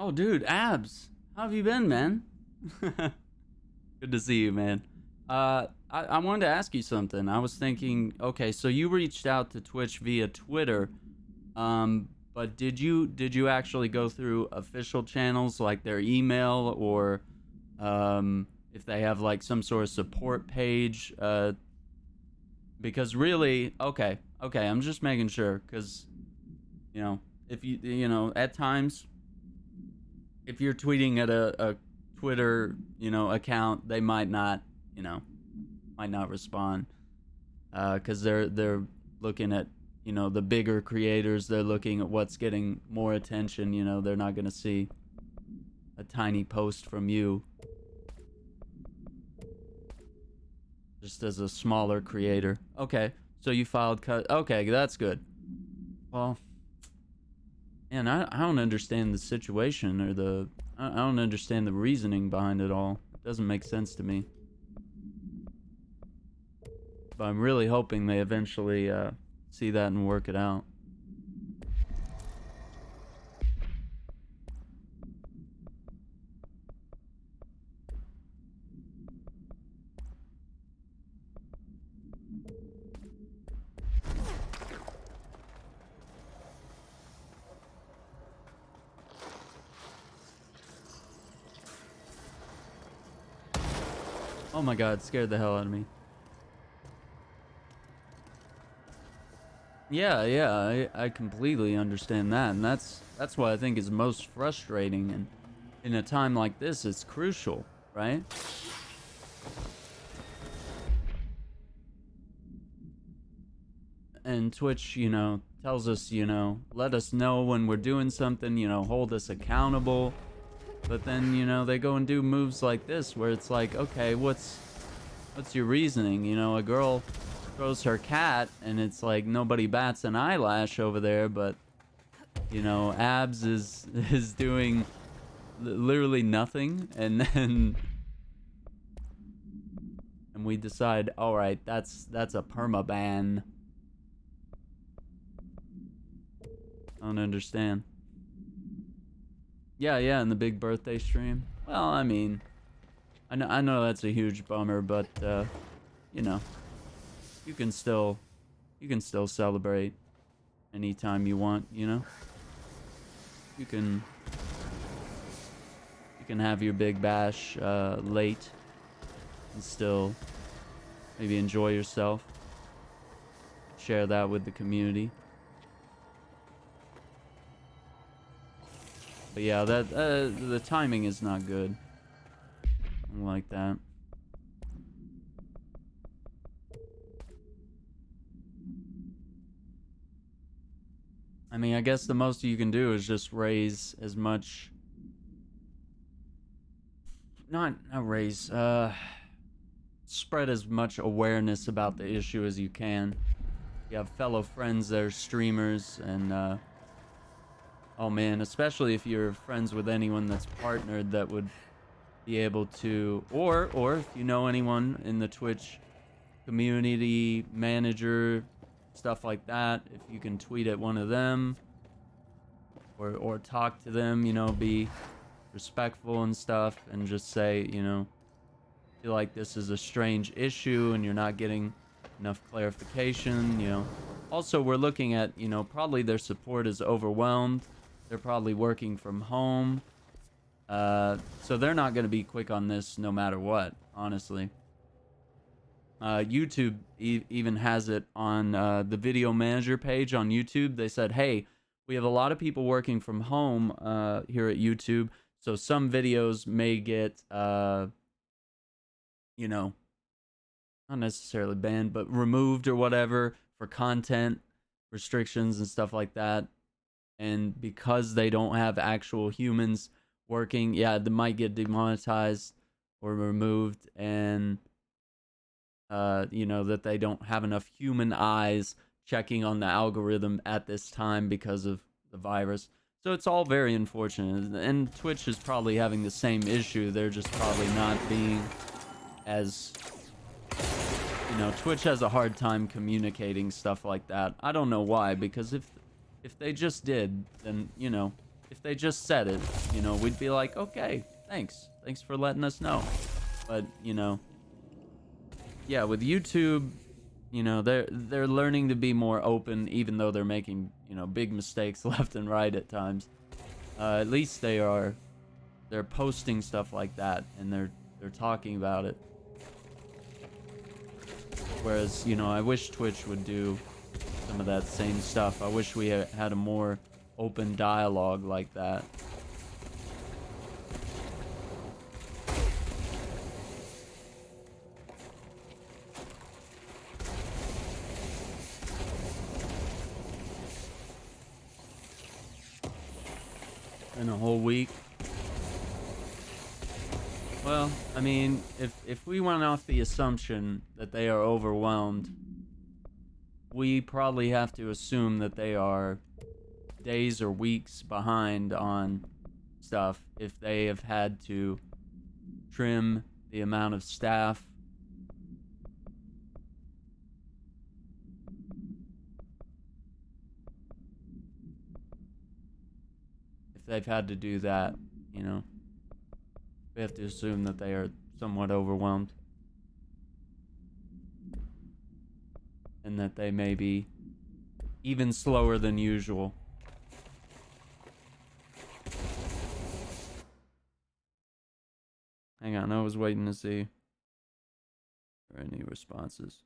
Oh, dude, Abs. How have you been, man? Good to see you, man. I wanted to ask you something. I was thinking, okay, so you reached out to Twitch via Twitter, but did you actually go through official channels like their email or if they have like some sort of support page? Because really, okay, I'm just making sure, because if you at times, if you're tweeting at a Twitter account, they might not respond, because they're looking at the bigger creators. They're looking at what's getting more attention. They're not gonna see a tiny post from you just as a smaller creator. Okay, so you filed cut. Okay, that's good. Well, man, I don't understand the situation, or I don't understand the reasoning behind it all. It doesn't make sense to me. But I'm really hoping they eventually see that and work it out. Oh my god, it scared the hell out of me. Yeah, I completely understand that, and that's what I think is most frustrating, and in a time like this, it's crucial, right? And Twitch, tells us, let us know when we're doing something, hold us accountable. But then, they go and do moves like this where it's like, okay, what's your reasoning? A girl throws her cat and it's like nobody bats an eyelash over there, but Abs is doing literally nothing, and then we decide, all right, that's a perma ban. I don't understand. Yeah, in the big birthday stream. Well, I mean, I know that's a huge bummer, but you can still celebrate anytime you want. You can have your big bash late and still maybe enjoy yourself. Share that with the community. But yeah, that the timing is not good. I don't like that. I mean, I guess the most you can do is just raise as much... Not raise, spread as much awareness about the issue as you can. You have fellow friends that are streamers, and oh man, especially if you're friends with anyone that's partnered that would be able to, or if you know anyone in the Twitch community manager, stuff like that, if you can tweet at one of them or talk to them, be respectful and stuff, and just say, feel like this is a strange issue and you're not getting enough clarification. Also, we're looking at, probably their support is overwhelmed. They're probably working from home. So they're not going to be quick on this no matter what, honestly. YouTube even has it on the video manager page on YouTube. They said, hey, we have a lot of people working from home here at YouTube. So some videos may get, not necessarily banned, but removed or whatever for content restrictions and stuff like that. And because they don't have actual humans working, yeah, they might get demonetized or removed, and that they don't have enough human eyes checking on the algorithm at this time because of the virus. So it's all very unfortunate, and Twitch is probably having the same issue. They're just probably not being as, Twitch has a hard time communicating stuff like that. I don't know why, because if they just did, then, if they just said it, we'd be like, okay, thanks for letting us know. But, yeah, with YouTube, you know, they're learning to be more open, even though they're making, you know, big mistakes left and right at times. At least they're posting stuff like that, and they're talking about it. Whereas, you know, I wish Twitch would do some of that same stuff. I wish we had a more open dialogue like that. In a whole week. Well, I mean, if we went off the assumption that they are overwhelmed, we probably have to assume that they are days or weeks behind on stuff if they have had to trim the amount of staff. If they've had to do that, you know, we have to assume that they are somewhat overwhelmed. And that they may be even slower than usual. Hang on, I was waiting to see for any responses.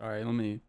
All right, let me.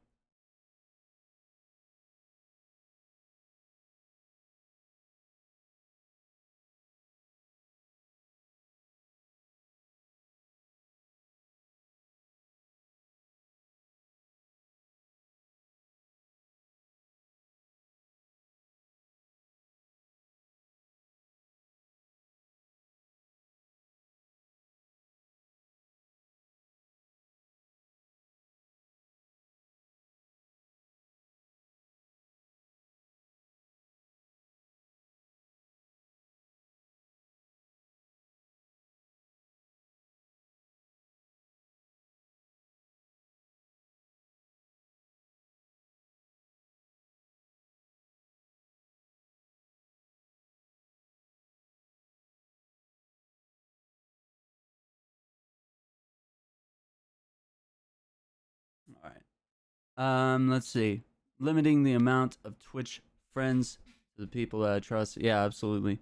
All right. Let's see. Limiting the amount of Twitch friends to the people that I trust. Yeah, absolutely.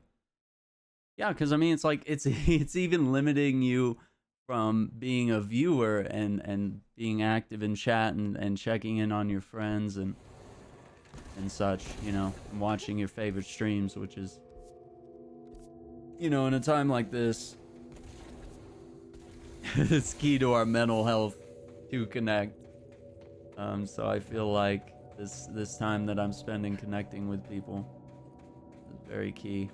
Yeah, because I mean, it's like it's even limiting you from being a viewer and being active in chat and checking in on your friends and such, you know, and watching your favorite streams, which is, you know, in a time like this, it's key to our mental health to connect. So I feel like this time that I'm spending connecting with people is very key.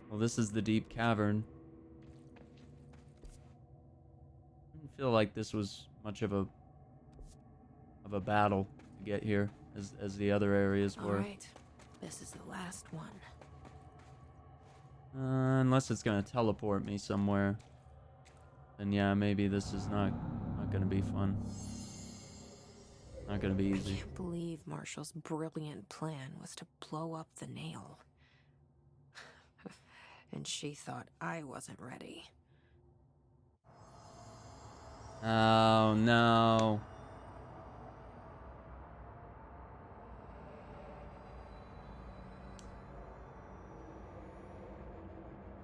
Well, this is the deep cavern. I didn't feel like this was much of a battle to get here as the other areas were. All right, this is the last one. Unless it's gonna teleport me somewhere, then yeah, maybe this is not gonna be fun. Not gonna be I easy. can't believe Marshall's brilliant plan was to blow up the nail. And she thought I wasn't ready. Oh no.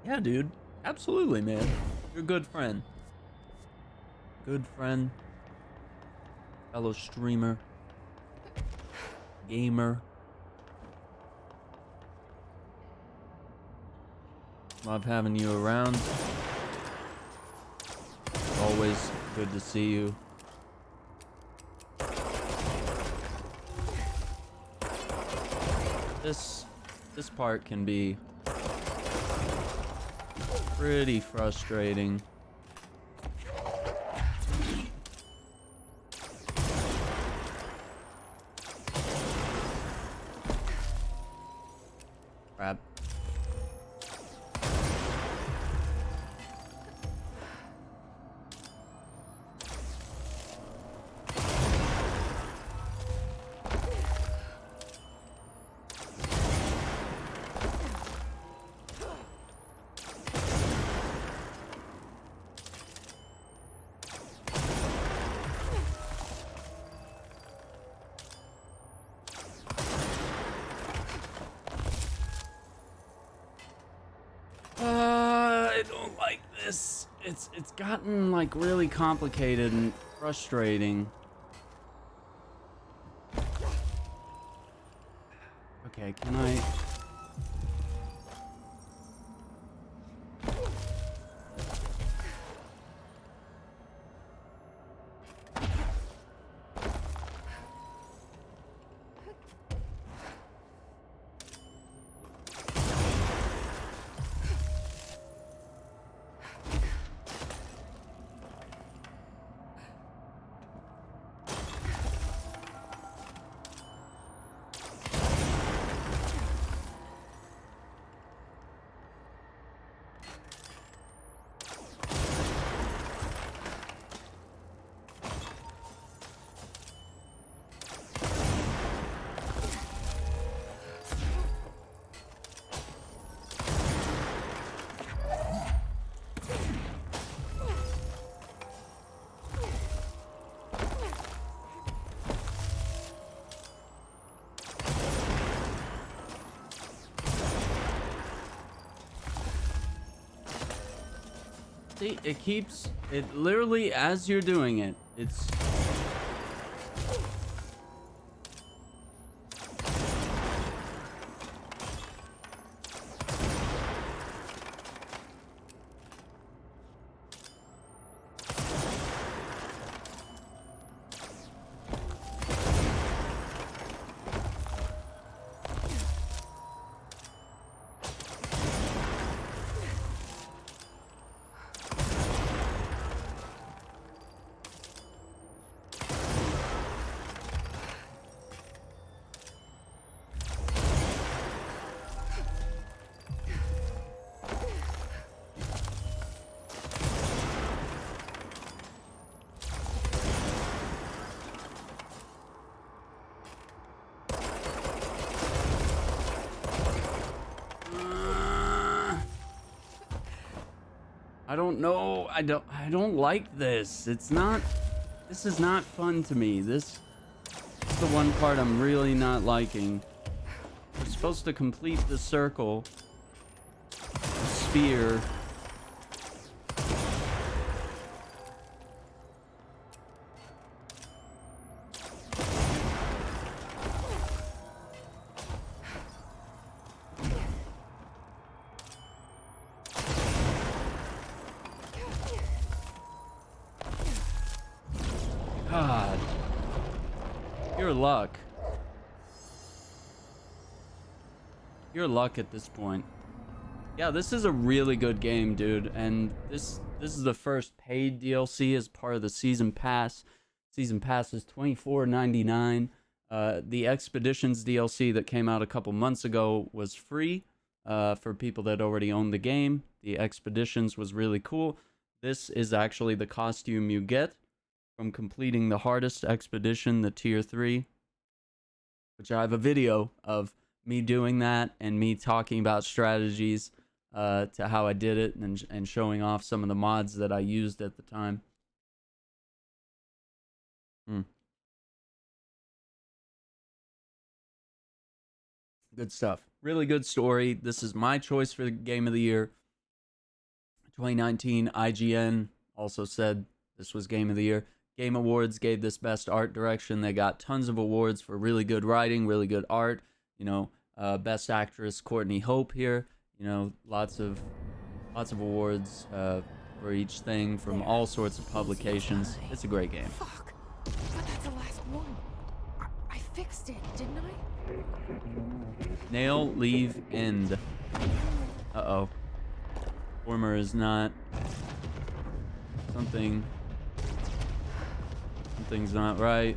Yeah, dude. Absolutely, man. You're a good friend. Good friend. Fellow streamer. Gamer. Love having you around. Always good to see you. This part can be pretty frustrating. Crap. I don't like this. It's gotten like really complicated and frustrating. Okay, can I? See, it literally, as you're doing it, it's... I don't know. I don't like this. This is not fun to me. This is the one part I'm really not liking. We're supposed to complete the circle. The sphere. God. Your luck. Your luck at this point. Yeah, this is a really good game, dude. And this is the first paid DLC as part of the season pass. Season pass is $24.99. The Expeditions DLC that came out a couple months ago was free for people that already owned the game. The Expeditions was really cool. This is actually the costume you get from completing the hardest expedition, the tier 3, which I have a video of me doing that and me talking about strategies to how I did it and showing off some of the mods that I used at the time. Good stuff. Really good story. This is my choice for the game of the year. 2019 IGN also said this was game of the year. Game Awards gave this best art direction. They got tons of awards for really good writing, really good art. You know, best actress Courtney Hope here. You know, lots of awards for each thing from all sorts of publications. It's a great game. Fuck. But that's the last one. I fixed it, didn't I? Nail, leave, end. Uh-oh. Former is not... Something's not right.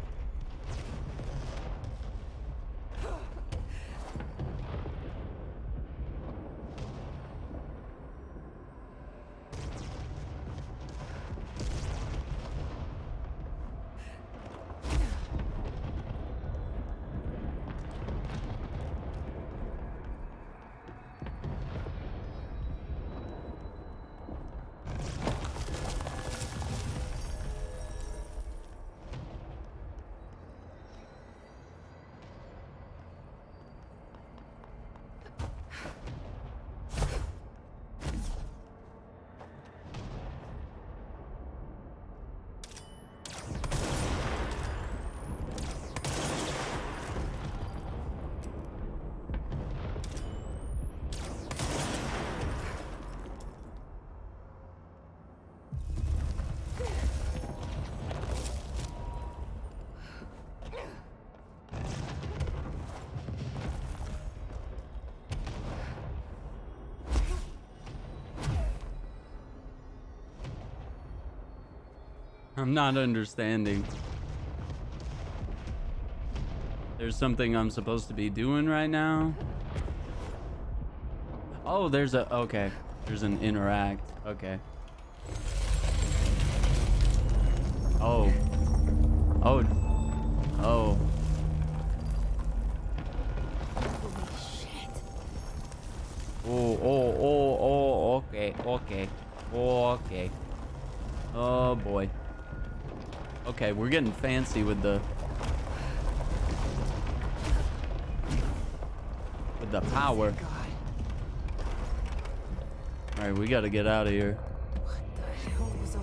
I'm not understanding. There's something I'm supposed to be doing right now. Oh, there's a... Okay. There's an interact. Okay. Oh. Oh. Oh. Holy shit. Oh. Okay. Okay. Okay. Oh, boy. Okay, we're getting fancy with the power. God. All right, we got to get out of here. What the hell was all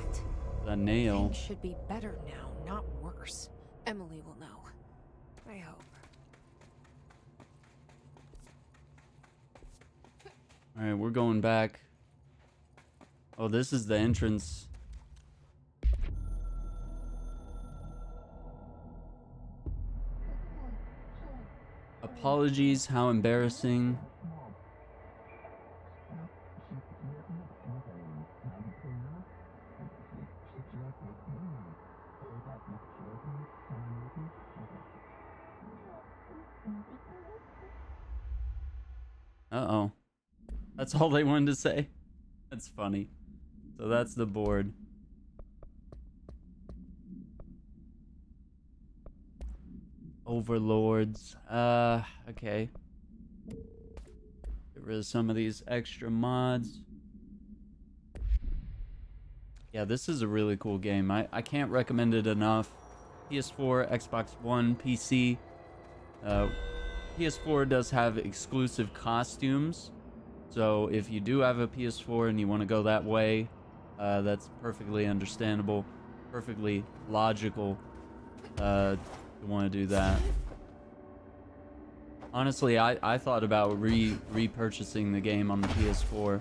that? The nail. Things should be better now, not worse. Emily will know. I hope. All right, we're going back. Oh, this is the entrance. Apologies, how embarrassing. Uh-oh. That's all they wanted to say? That's funny. So that's the board. Overlords. Okay. Get rid of some of these extra mods. Yeah, this is a really cool game. I can't recommend it enough. PS4, Xbox One, PC. PS4 does have exclusive costumes. So if you do have a PS4 and you want to go that way, that's perfectly understandable. Perfectly logical. To want to do that. Honestly, I thought about repurchasing the game on the PS4,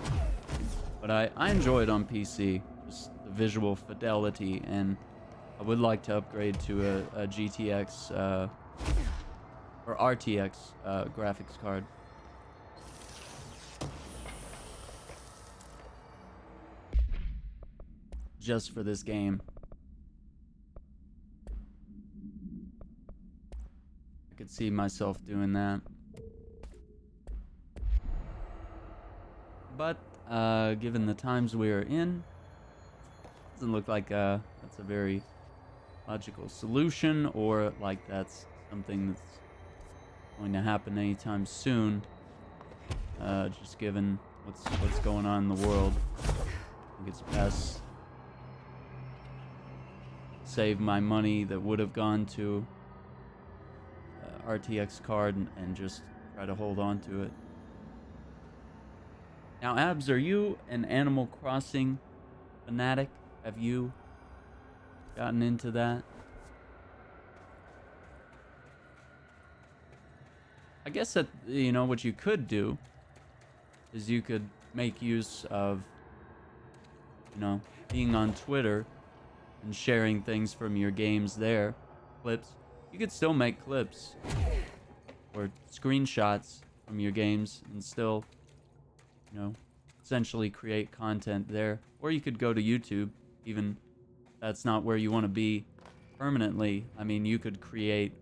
but I enjoy it on PC, just the visual fidelity, and I would like to upgrade to a GTX or RTX graphics card. Just for this game. I could see myself doing that. But given the times we are in, doesn't look like that's a very logical solution, or like that's something that's going to happen anytime soon. Just given what's going on in the world, I think it's best save my money that would have gone to RTX card and just try to hold on to it. Now, Abs, are you an Animal Crossing fanatic? Have you gotten into that? I guess that, you know, what you could do is you could make use of, being on Twitter and sharing things from your games there, clips. You could still make clips or screenshots from your games and still, essentially create content there. Or you could go to YouTube, even if that's not where you want to be permanently. I mean, you could create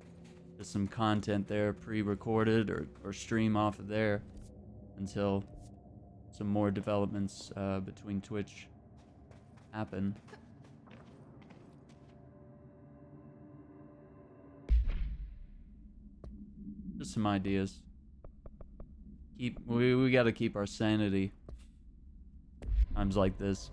just some content there, pre-recorded, or stream off of there until some more developments between Twitch happen. Just some ideas. We gotta keep our sanity times like this.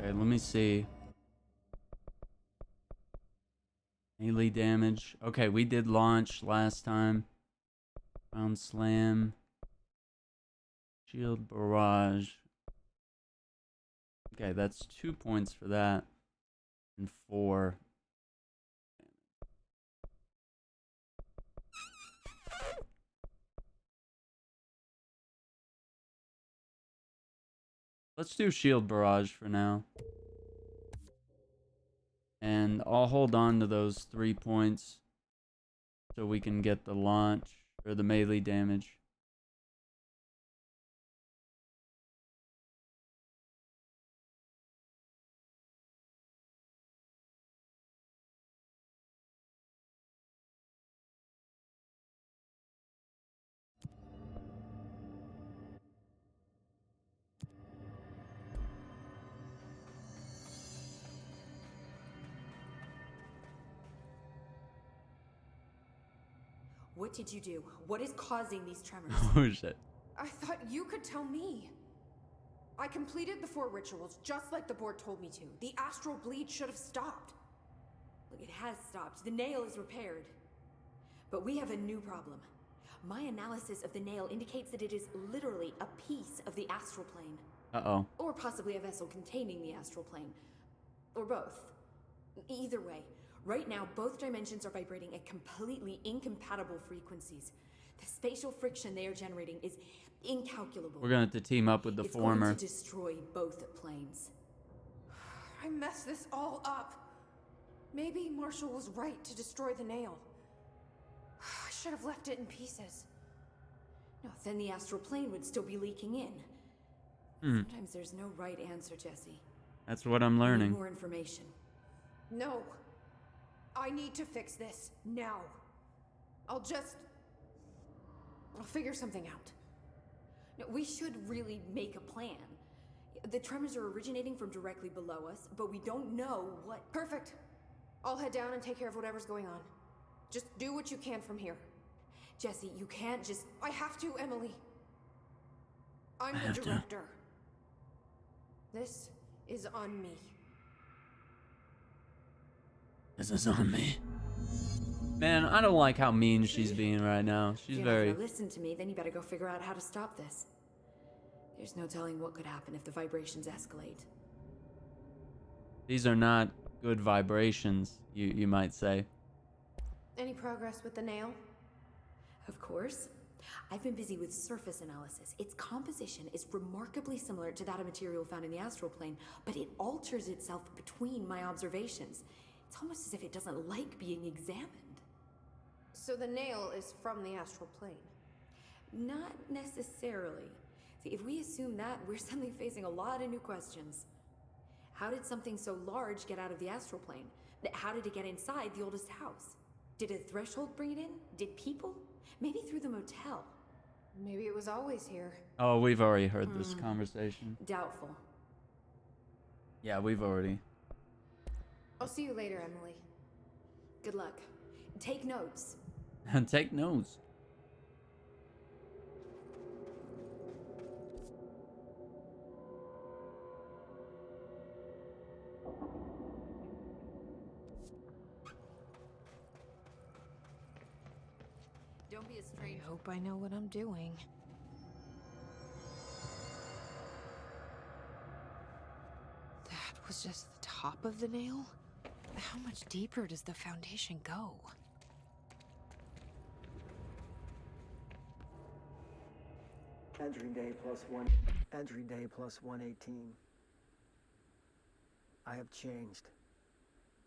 Okay, let me see. Melee damage. Okay, we did launch last time. Round slam. Shield barrage. Okay, that's 2 points for that. And 4. Let's do shield barrage for now. And I'll hold on to those 3 points so we can get the launch or the melee damage. What did you do? What is causing these tremors? Oh shit. I thought you could tell me. I completed the 4 rituals just like the board told me to. The astral bleed should have stopped. Look, it has stopped. The nail is repaired. But we have a new problem. My analysis of the nail indicates that it is literally a piece of the astral plane. Uh-oh. Or possibly a vessel containing the astral plane. Or both. Either way, right now both dimensions are vibrating at completely incompatible frequencies. The spatial friction they are generating is incalculable. We're gonna have to team up with the it's former. going to destroy both planes. I messed this all up. Maybe Marshall was right to destroy the nail. I should have left it in pieces. No, then the astral plane would still be leaking in. Sometimes there's no right answer, Jesse. That's what I'm I need learning. more information. No. I need to fix this now. I'll figure something out. No, we should really make a plan. The tremors are originating from directly below us, but we don't know what... Perfect. I'll head down and take care of whatever's going on. Just do what you can from here. Jesse, you can't just... I have to, Emily. I'm the director. This is on me. This is on me. Man, I don't like how mean she's being right now. She's If you're very... not gonna listen to me, then you better go figure out how to stop this. There's no telling what could happen if the vibrations escalate. These are not good vibrations, you might say. Any progress with the nail? Of course. I've been busy with surface analysis. Its composition is remarkably similar to that of material found in the astral plane, but it alters itself between my observations. It's almost as if it doesn't like being examined. So the nail is from the astral plane. Not necessarily. See, if we assume that, we're suddenly facing a lot of new questions. How did something so large get out of the astral plane? How did it get inside the oldest house? Did a threshold bring it in? Did people? Maybe through the motel. Maybe it was always here. Oh, we've already heard this conversation. Doubtful. Yeah, we've already. I'll see you later, Emily. Good luck. Take notes. Take notes. Don't be a I stranger. hope I know what I'm doing. That was just the top of the nail? How much deeper does the foundation go? Entry day plus 118. I have changed,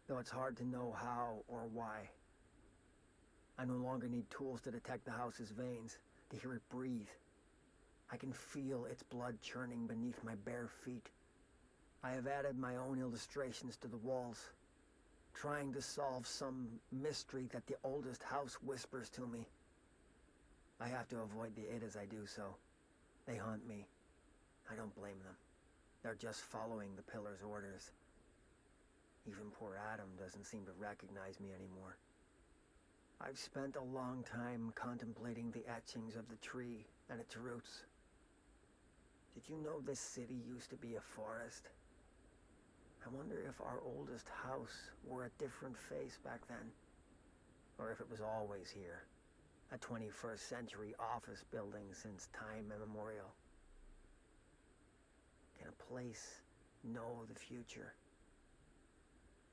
though it's hard to know how or why. I no longer need tools to detect the house's veins, to hear it breathe. I can feel its blood churning beneath my bare feet. I have added my own illustrations to the walls, trying to solve some mystery that the oldest house whispers to me. I have to avoid the id as I do so. They haunt me. I don't blame them. They're just following the pillar's orders. Even poor Adam doesn't seem to recognize me anymore. I've spent a long time contemplating the etchings of the tree and its roots. Did you know this city used to be a forest? I wonder if our oldest house wore a different face back then. Or if it was always here. A 21st century office building since time immemorial. Can a place know the future?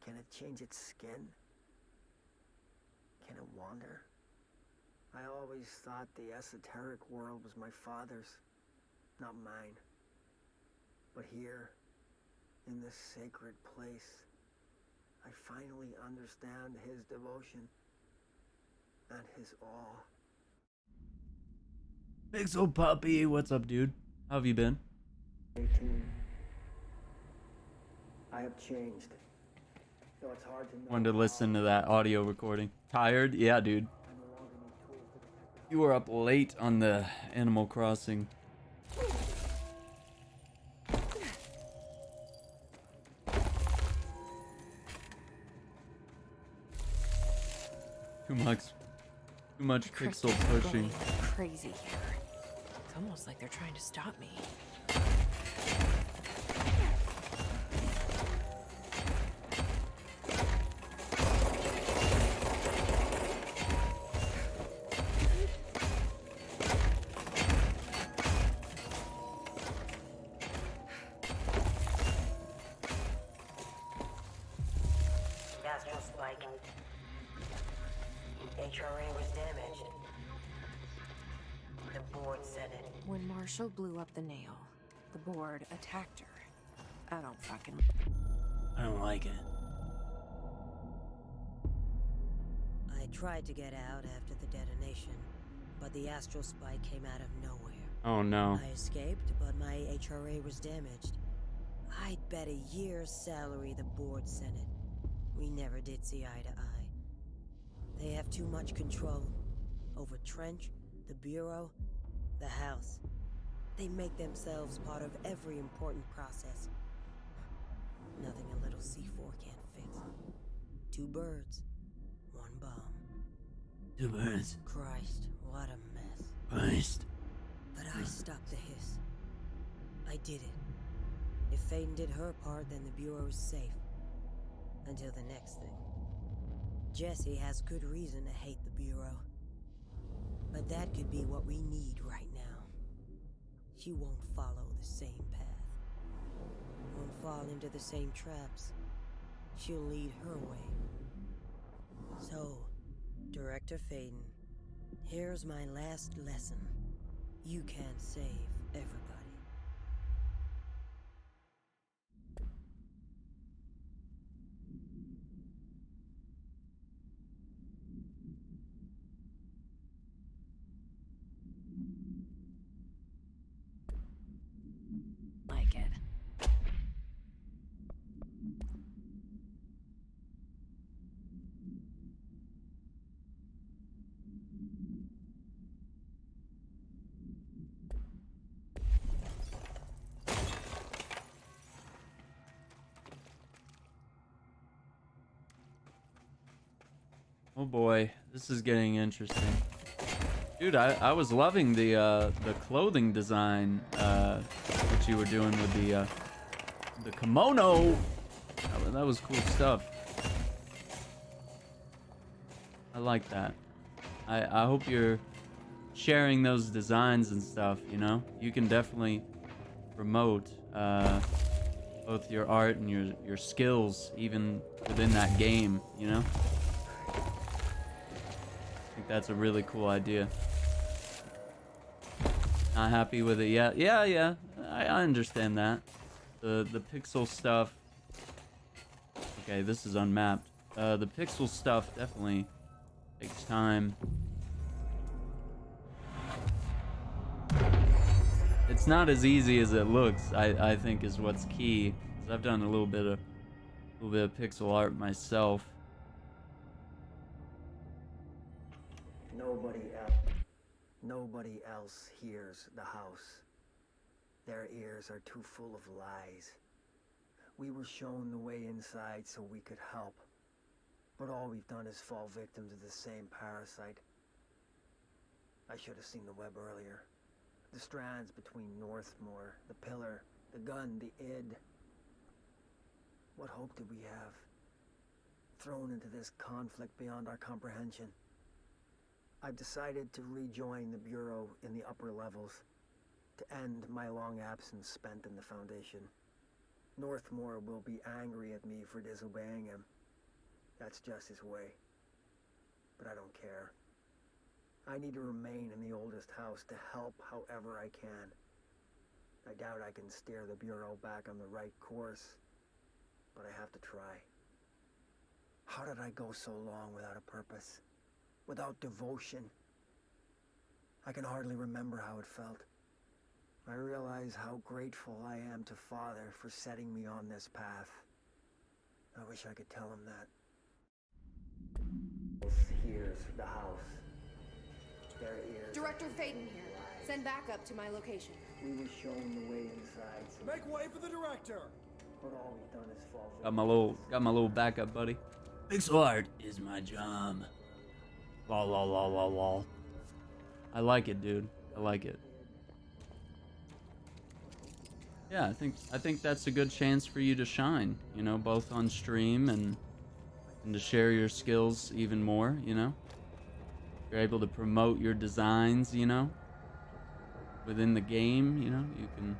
Can it change its skin? Can it wander? I always thought the esoteric world was my father's, not mine. But here, in this sacred place, I finally understand his devotion and his awe. Pixel Puppy, what's up, dude? How have you been? 18. I have changed. Though it's hard to know. Wanted to listen to that audio recording. Tired? Yeah, dude. I no longer need tools to detect the You were up late on the Animal Crossing. Too much pixel Crystals are pushing. going crazy here. It's almost like they're trying to stop me. Astral spike. HRA was damaged. The board said it. When Marshall blew up the nail, the board attacked her. I don't fucking... I don't like it. I tried to get out after the detonation, but the astral spike came out of nowhere. Oh no. I escaped, but my HRA was damaged. I'd bet a year's salary the board sent it. We never did see eye to eye. They have too much control over Trench, the Bureau, the House. They make themselves part of every important process. Nothing a little C4 can't fix. 2 birds, 1 bomb. 2 birds. Christ, what a mess. Christ. But I stopped the hiss. I did it. If Faden did her part, then the Bureau is safe. Until the next thing. Jessie has good reason to hate the Bureau. But that could be what we need right now. She won't follow the same path. Won't fall into the same traps. she'll lead her way. So, Director Faden, here's my last lesson. You can't save everybody. Like it. Oh boy, this is getting interesting. Dude, I was loving the clothing design that you were doing with the kimono. That was cool stuff. I like that. I hope you're sharing those designs and stuff, you know? You can definitely promote both your art and your skills even within that game, you know? I think that's a really cool idea. Not happy with it yet? Yeah. I understand that. The pixel stuff. Okay, this is unmapped. The pixel stuff definitely takes time. It's not as easy as it looks, I think is what's key. 'Cause I've done a little bit of pixel art myself. Nobody else hears the house. Their ears are too full of lies. We were shown the way inside so we could help. But all we've done is fall victim to the same parasite. I should have seen the web earlier. The strands between Northmore, the pillar, the gun, the id. What hope did we have? Thrown into this conflict beyond our comprehension. I've decided to rejoin the Bureau in the upper levels, to end my long absence spent in the Foundation. Northmore will be angry at me for disobeying him. That's just his way. But I don't care. I need to remain in the oldest house to help however I can. I doubt I can steer the Bureau back on the right course, but I have to try. How did I go so long without a purpose? Without devotion? I can hardly remember how it felt. I realize how grateful I am to Father for setting me on this path. I wish I could tell him that. Here's the house. Their ears. Director Faden here. Send backup to my location. We were shown the way inside, so Make way for the director! but all we've done is fall victim. Got my little backup buddy. Pixel art is my job. Lol. I like it, dude. I like it. Yeah, I think that's a good chance for you to shine, you know, both on stream and to share your skills even more, you know. You're able to promote your designs, you know, within the game, you know. You can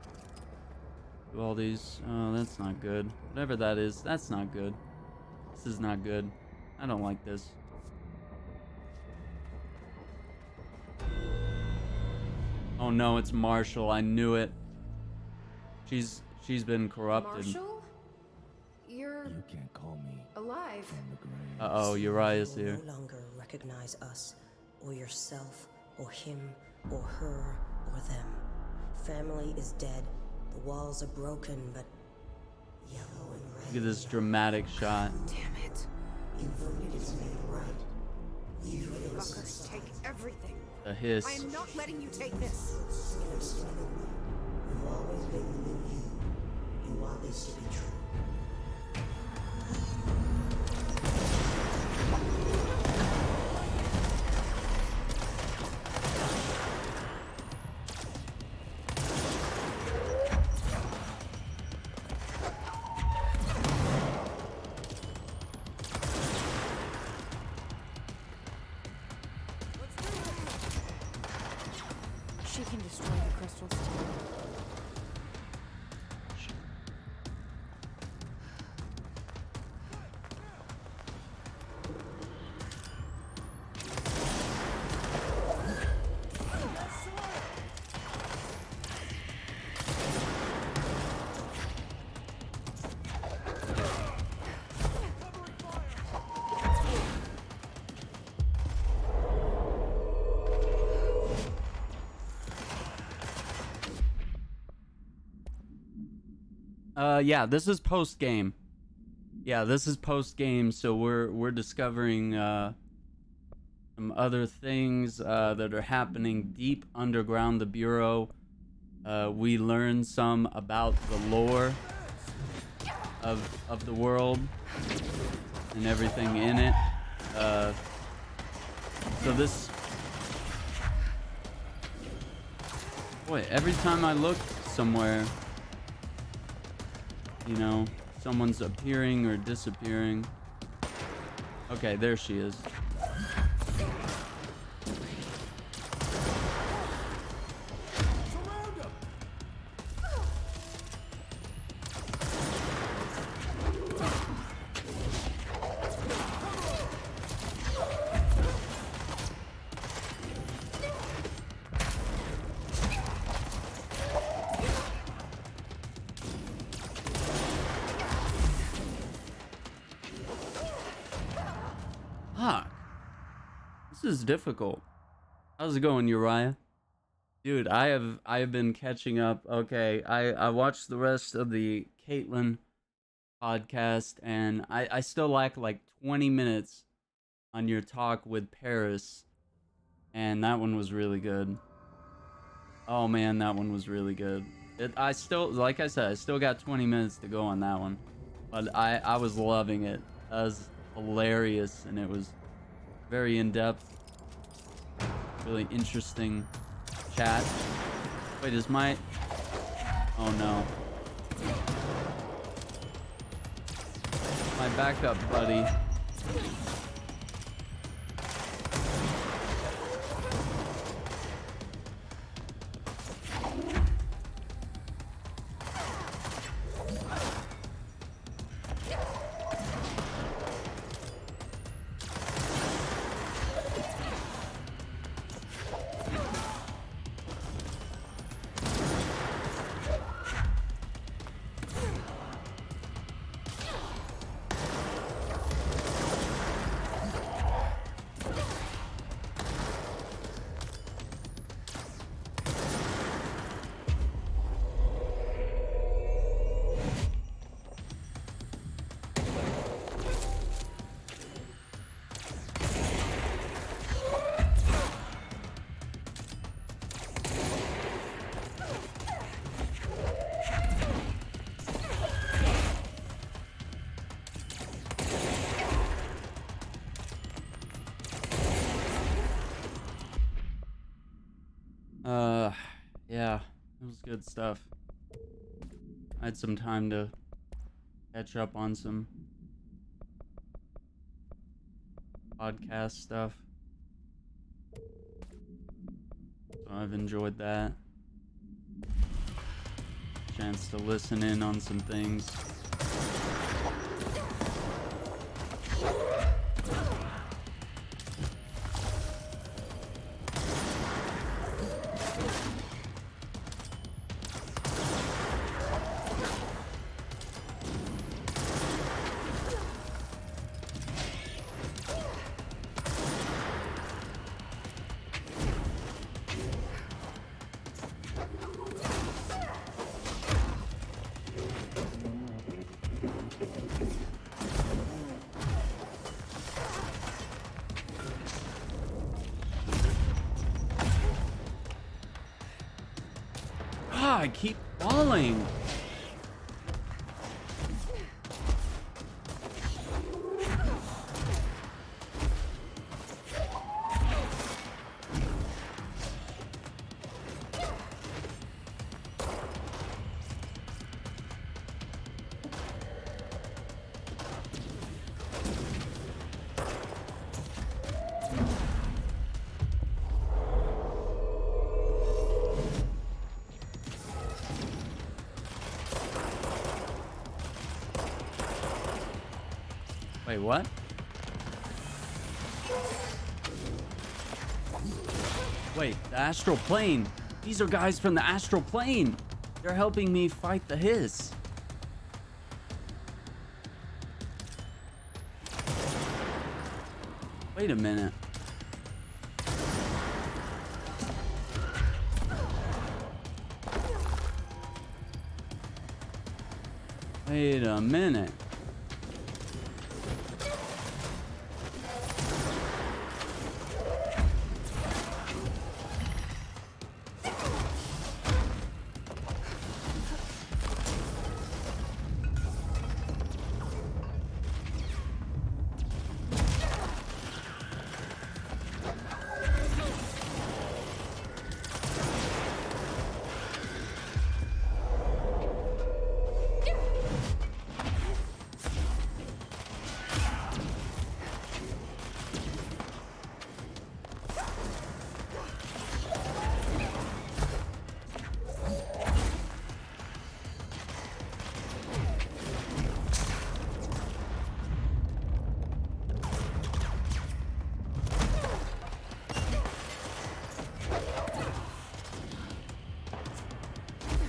do all these. Oh, that's not good. Whatever that is, that's not good. This is not good. I don't like this. Oh no, it's Marshall. I knew it. She's been corrupted. Marshall? You're You can't call me alive. from the grave. Uh-oh, Uriah's You here. will no longer recognize us, or yourself, or him, or her, or them. Family is dead. The walls are broken, but yellow and red. Look at this dramatic shot. Damn it. You voted it's made right. You Fuckers, take everything. A hiss. I am not letting you take this. You've always been the new you. You want this to be true. She can destroy the crystals too. Yeah, this is post game. Yeah, this is post game, so we're discovering some other things that are happening deep underground the Bureau. We learn some about the lore of the world and everything in it. So this, boy, every time I look somewhere, you know, someone's appearing or disappearing. Okay, there she is. Surround him! Fuck. This is difficult. How's it going, Uriah? Dude, I have been catching up. Okay, I watched the rest of the Caitlyn podcast, and I still lack like 20 minutes on your talk with Paris, and that one was really good. Oh man, that one was really good. I still, like I said, I still got 20 minutes to go on that one, but I was loving it. That was hilarious, and it was very in-depth, really interesting chat. Wait, is my... Oh no. My backup buddy. Yeah, it was good stuff. I had some time to catch up on some podcast stuff. So I've enjoyed that. Chance to listen in on some things. I keep falling. Wait, what? Wait, the astral plane. These are guys from the astral plane. They're helping me fight the hiss. Wait a minute. Wait a minute.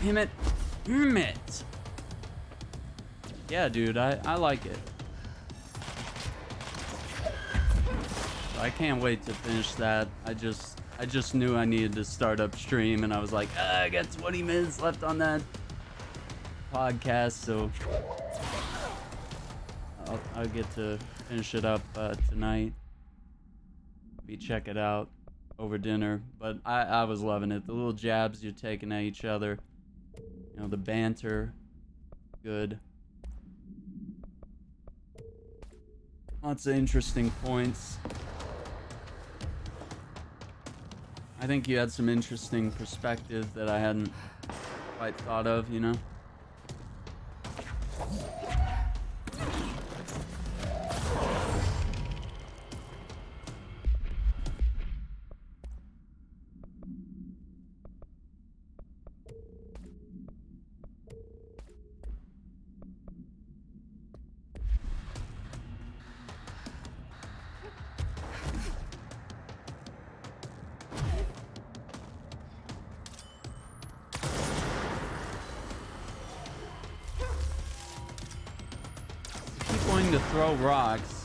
Damn it. Damn it. Yeah, dude, I like it. I can't wait to finish that. I just knew I needed to start up stream, and I was like, I got 20 minutes left on that podcast, so I'll get to finish it up tonight. Maybe check it out over dinner. But I was loving it. The little jabs you're taking at each other. You know, the banter. Good. Lots of interesting points. I think you had some interesting perspective that I hadn't quite thought of, you know? To throw rocks.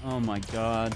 Oh my god.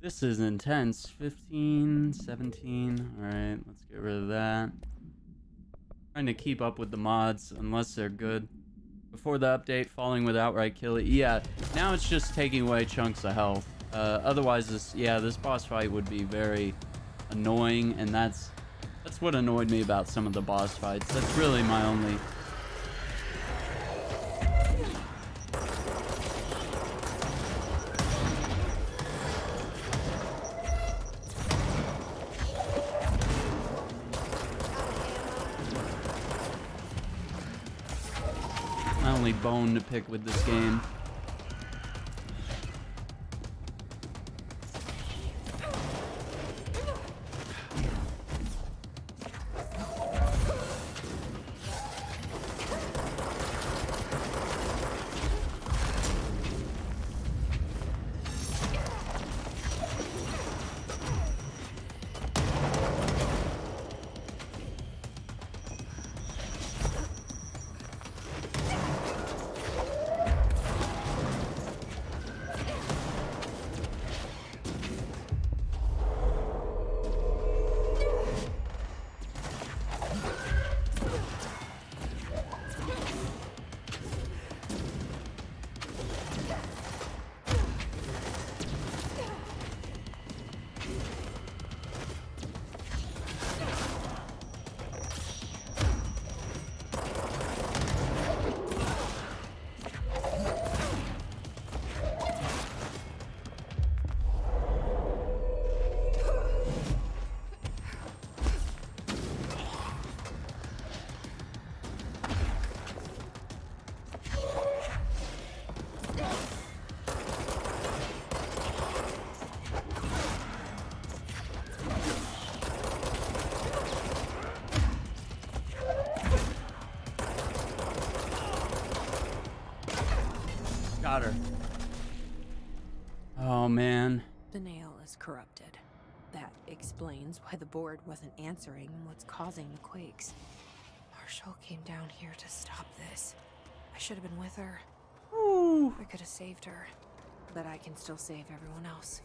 This is intense. 15, 17. Alright, let's get rid of that. Trying to keep up with the mods, unless they're good. Before the update, falling would outright kill it. Yeah, now it's just taking away chunks of health. Otherwise, this boss fight would be very annoying, and that's what annoyed me about some of the boss fights. That's really my only... bone to pick with this game. Got her. Oh, man. The nail is corrupted. That explains why the board wasn't answering and what's causing the quakes. Marshall came down here to stop this. I should have been with her. Ooh. I could have saved her, but I can still save everyone else.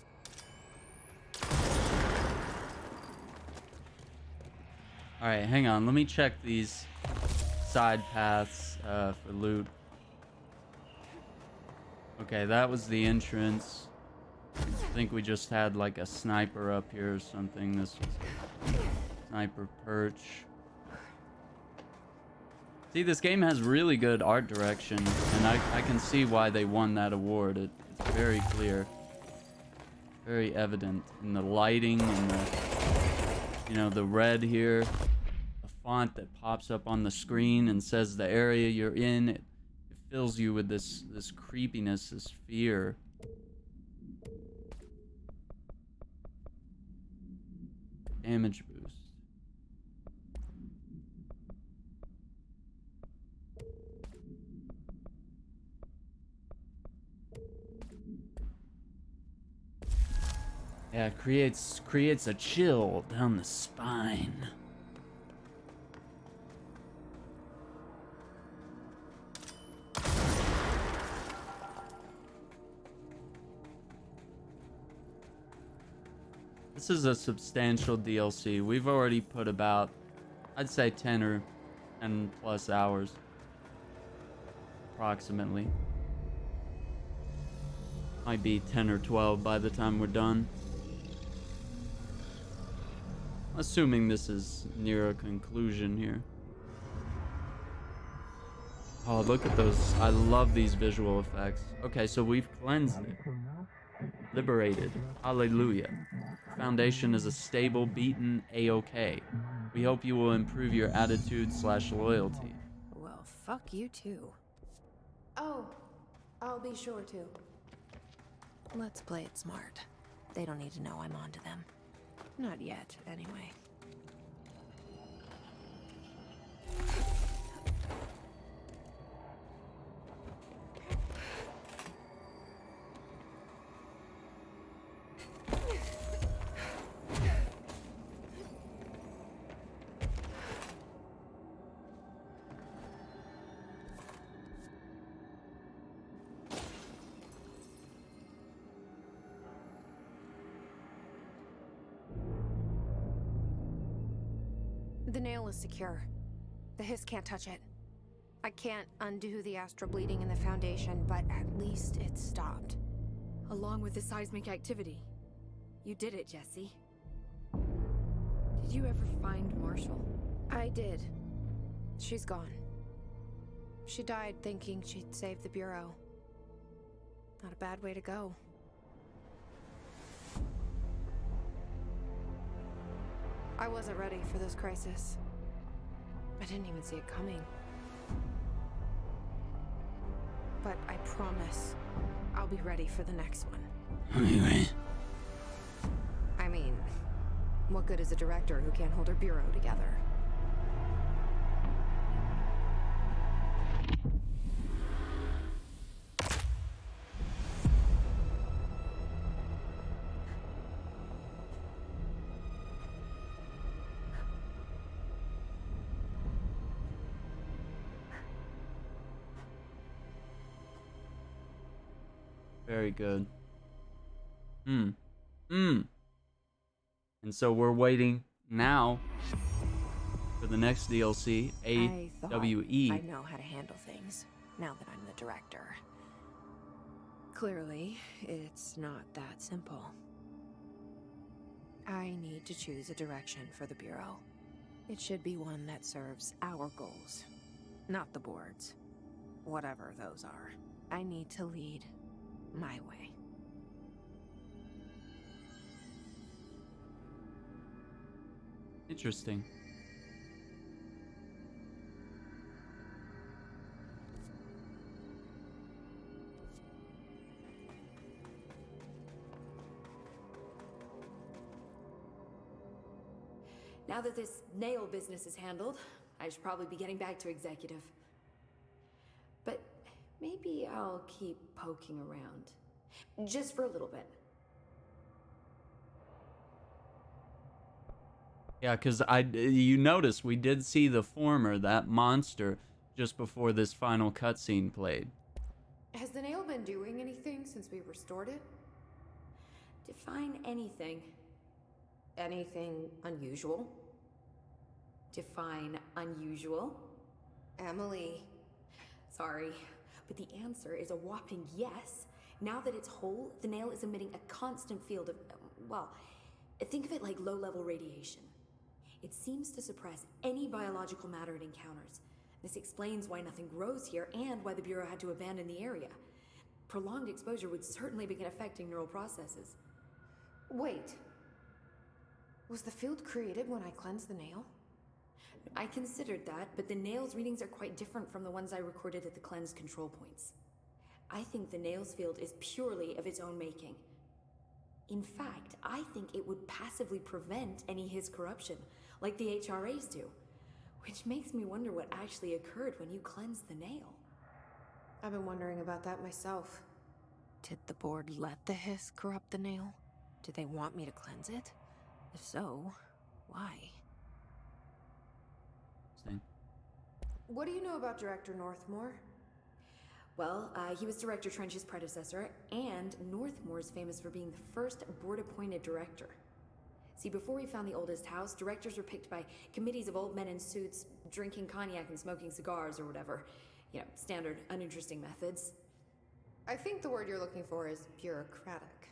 Alright, hang on. Let me check these side paths for loot. Okay, that was the entrance. I think we just had like a sniper up here or something. This was a sniper perch. See, this game has really good art direction, and I can see why they won that award. It's very clear. Very evident in the lighting and the, you know, the red here. The font that pops up on the screen and says the area you're in. It fills you with this creepiness, this fear. Damage boost. Yeah, creates a chill down the spine. This is a substantial DLC. We've already put about, I'd say 10 or 10 plus hours. Approximately. Might be 10 or 12 by the time we're done. Assuming this is near a conclusion here. Oh, look at those. I love these visual effects. Okay, so we've cleansed it. Liberated. Hallelujah. Foundation is a stable, beaten A-OK. We hope you will improve your attitude/loyalty. Well, fuck you too. Oh, I'll be sure to. Let's play it smart. They don't need to know I'm onto them. Not yet, anyway. The nail is secure. The hiss can't touch it. I can't undo the astral bleeding in the Foundation, but at least it's stopped. Along with the seismic activity. You did it, Jesse. Did you ever find Marshall? I did. She's gone. She died thinking she'd save the Bureau. Not a bad way to go. I wasn't ready for this crisis. I didn't even see it coming. But I promise I'll be ready for the next one. Anyway. I mean, what good is a director who can't hold her bureau together? Very good. And so we're waiting now for the next DLC, AWE. I know how to handle things, now that I'm the director. Clearly, it's not that simple. I need to choose a direction for the Bureau. It should be one that serves our goals, not the board's. Whatever those are. I need to lead my way. Interesting. Now that this nail business is handled, I should probably be getting back to executive. But Maybe I'll keep poking around. Just for a little bit. Yeah, because you notice we did see the former, that monster, just before this final cutscene played. Has the nail been doing anything since we restored it? Define anything. Anything unusual? Define unusual. Emily. Sorry, but the answer is a whopping yes. Now that it's whole, the nail is emitting a constant field of, well, think of it like low-level radiation. It seems to suppress any biological matter it encounters. This explains why nothing grows here and why the Bureau had to abandon the area. Prolonged exposure would certainly begin affecting neural processes. Wait. Was the field created when I cleansed the nail? I considered that, but the nail's readings are quite different from the ones I recorded at the cleanse control points. I think the nail's field is purely of its own making. In fact, I think it would passively prevent any His corruption, like the HRAs do. Which makes me wonder what actually occurred when you cleansed the nail. I've been wondering about that myself. Did the board let the hiss corrupt the nail? Did they want me to cleanse it? If so, why? What do you know about Director Northmore? Well, he was Director Trench's predecessor, and Northmore's famous for being the first board-appointed director. See, before we found the oldest house, directors were picked by committees of old men in suits, drinking cognac and smoking cigars or whatever. You know, standard, uninteresting methods. I think the word you're looking for is bureaucratic.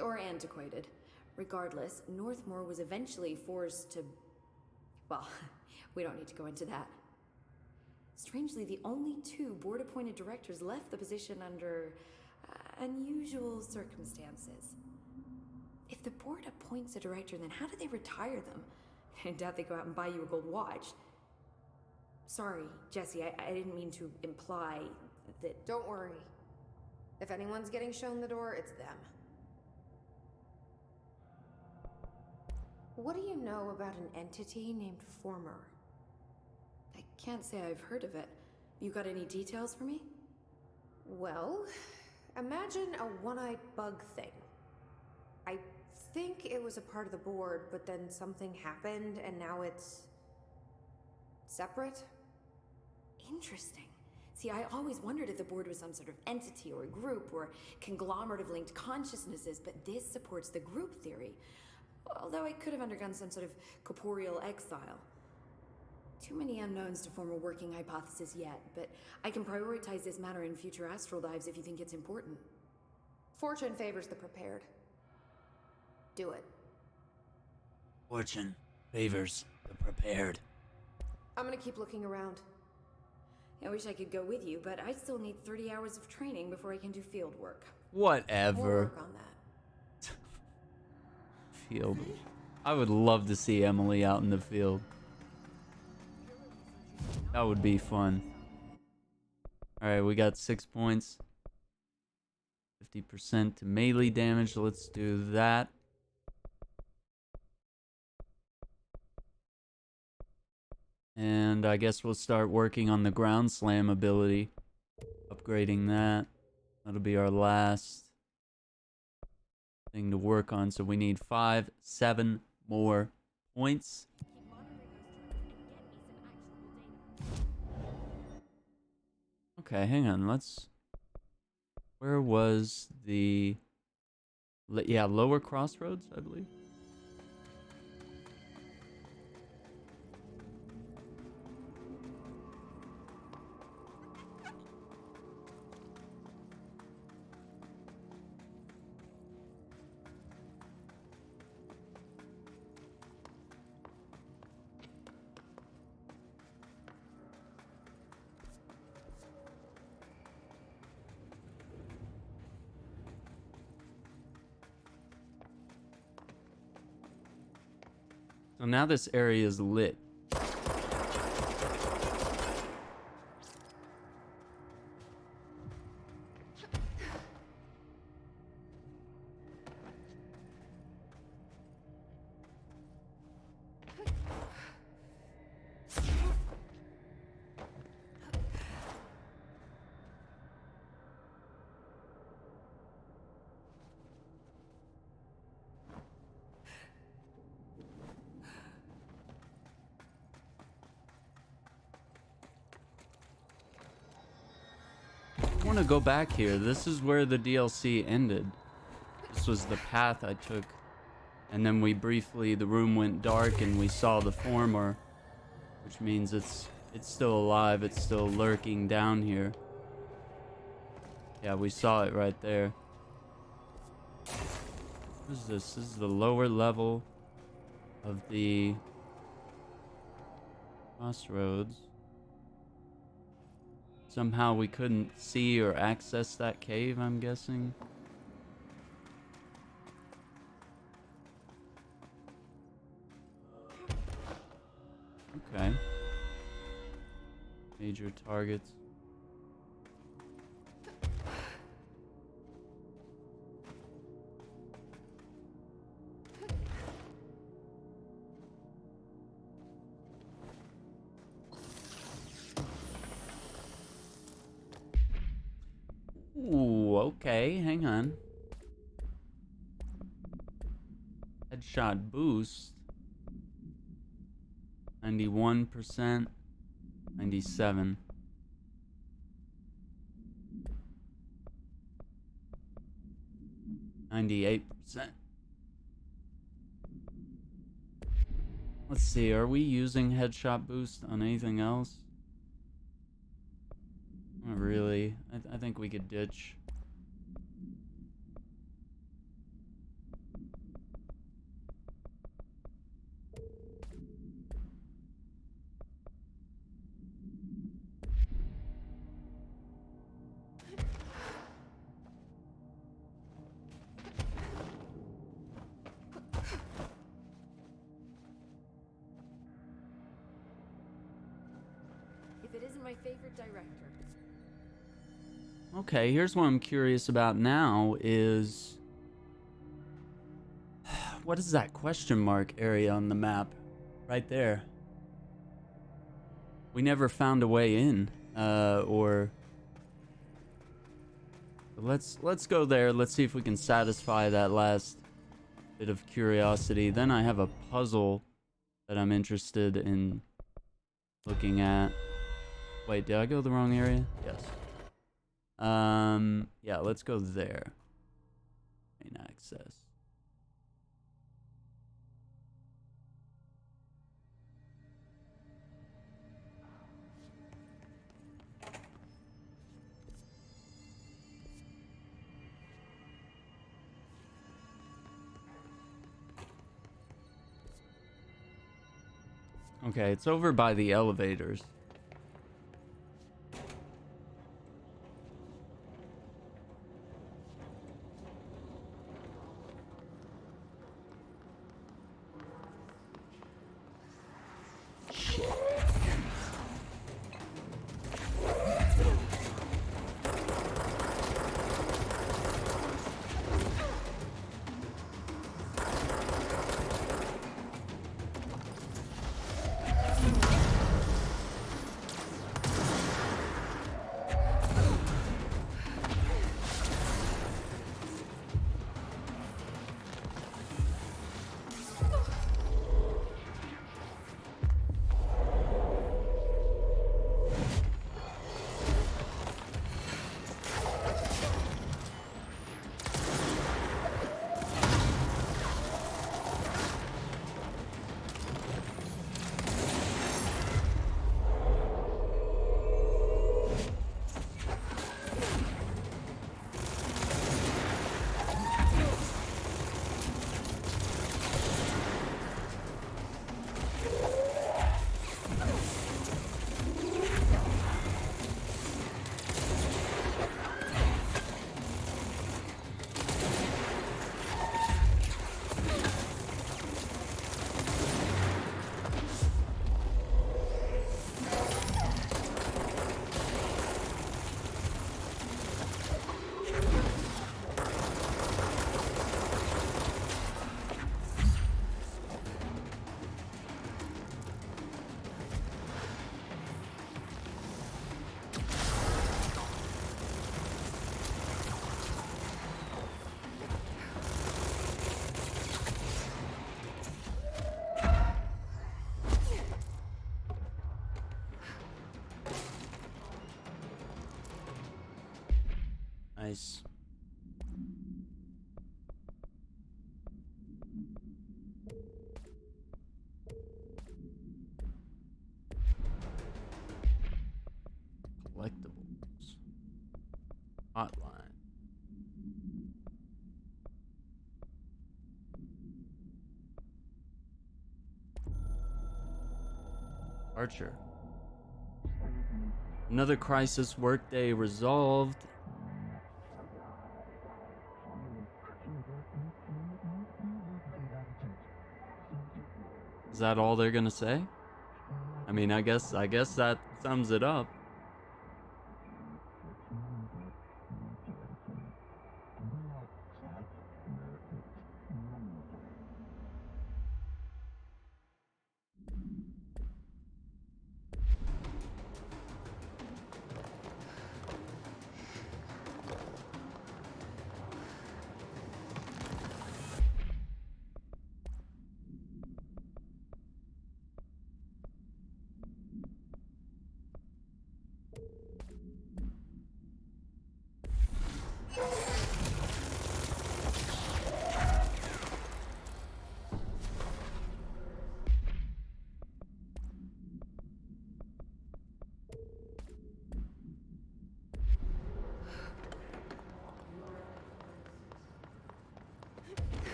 Or antiquated. Regardless, Northmore was eventually forced to... Well, we don't need to go into that. Strangely, the only two board-appointed directors left the position under unusual circumstances. If the board appoints a director, then how do they retire them? I doubt they go out and buy you a gold watch. Sorry, Jesse, I didn't mean to imply that... Don't worry. If anyone's getting shown the door, it's them. What do you know about an entity named Former? I can't say I've heard of it. You got any details for me? Well, imagine a one-eyed bug thing. I think it was a part of the board, but then something happened and now it's... separate? Interesting. See, I always wondered if the board was some sort of entity or group or conglomerate of linked consciousnesses, but this supports the group theory. Although it could have undergone some sort of corporeal exile. Too many unknowns to form a working hypothesis yet, but I can prioritize this matter in future astral dives if you think it's important. Fortune favors the prepared. Do it. Fortune favors the prepared. I'm gonna keep looking around. I wish I could go with you, but I still need 30 hours of training before I can do field work. We'll Whatever. work on that. Field. I would love to see Emily out in the field. That would be fun. Alright, we got 6 points. 50% to melee damage. Let's do that. And I guess we'll start working on the ground slam ability. Upgrading that. That'll be our last thing to work on. So we need 7 more points. Okay, hang on. Where was the... Yeah, lower crossroads, I believe. So now this area is lit. want to go back here. This is where the DLC ended. This was the path I took. And then the room went dark and we saw the former, which means it's still alive. It's still lurking down here. Yeah, we saw it right there. What is this? This is the lower level of the crossroads. Somehow we couldn't see or access that cave, I'm guessing. Okay. Major targets. Ooh, okay, hang on. Headshot boost. 91%. 97. %. Let's see, are we using headshot boost on anything else? Not really. I think we could ditch. If it isn't my favorite director. Okay, here's what I'm curious about now is... what is that question mark area on the map? Right there. We never found a way in. Let's go there. Let's see if we can satisfy that last bit of curiosity. Then I have a puzzle that I'm interested in looking at. Wait, did I go the wrong area? Yes. Yeah, let's go there. Main access. Okay, it's over by the elevators. Nice. Collectibles. Hotline. Archer. Another crisis workday resolved. Is that all they're gonna say? I mean, I guess that sums it up.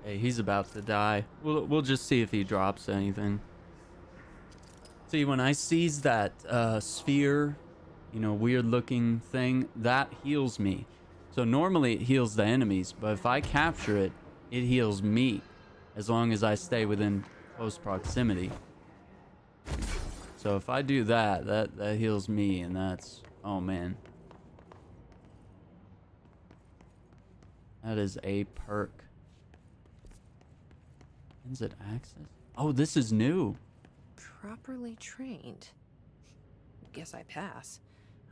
Hey, he's about to die. We'll just see if he drops anything. See, when I seize that sphere, you know, weird looking thing, that heals me. So normally it heals the enemies, but if I capture it, it heals me, as long as I stay within close proximity. So if I do that, that heals me, and that's, oh man. That is a perk. Is it access? Oh, this is new. Properly trained. Guess I pass.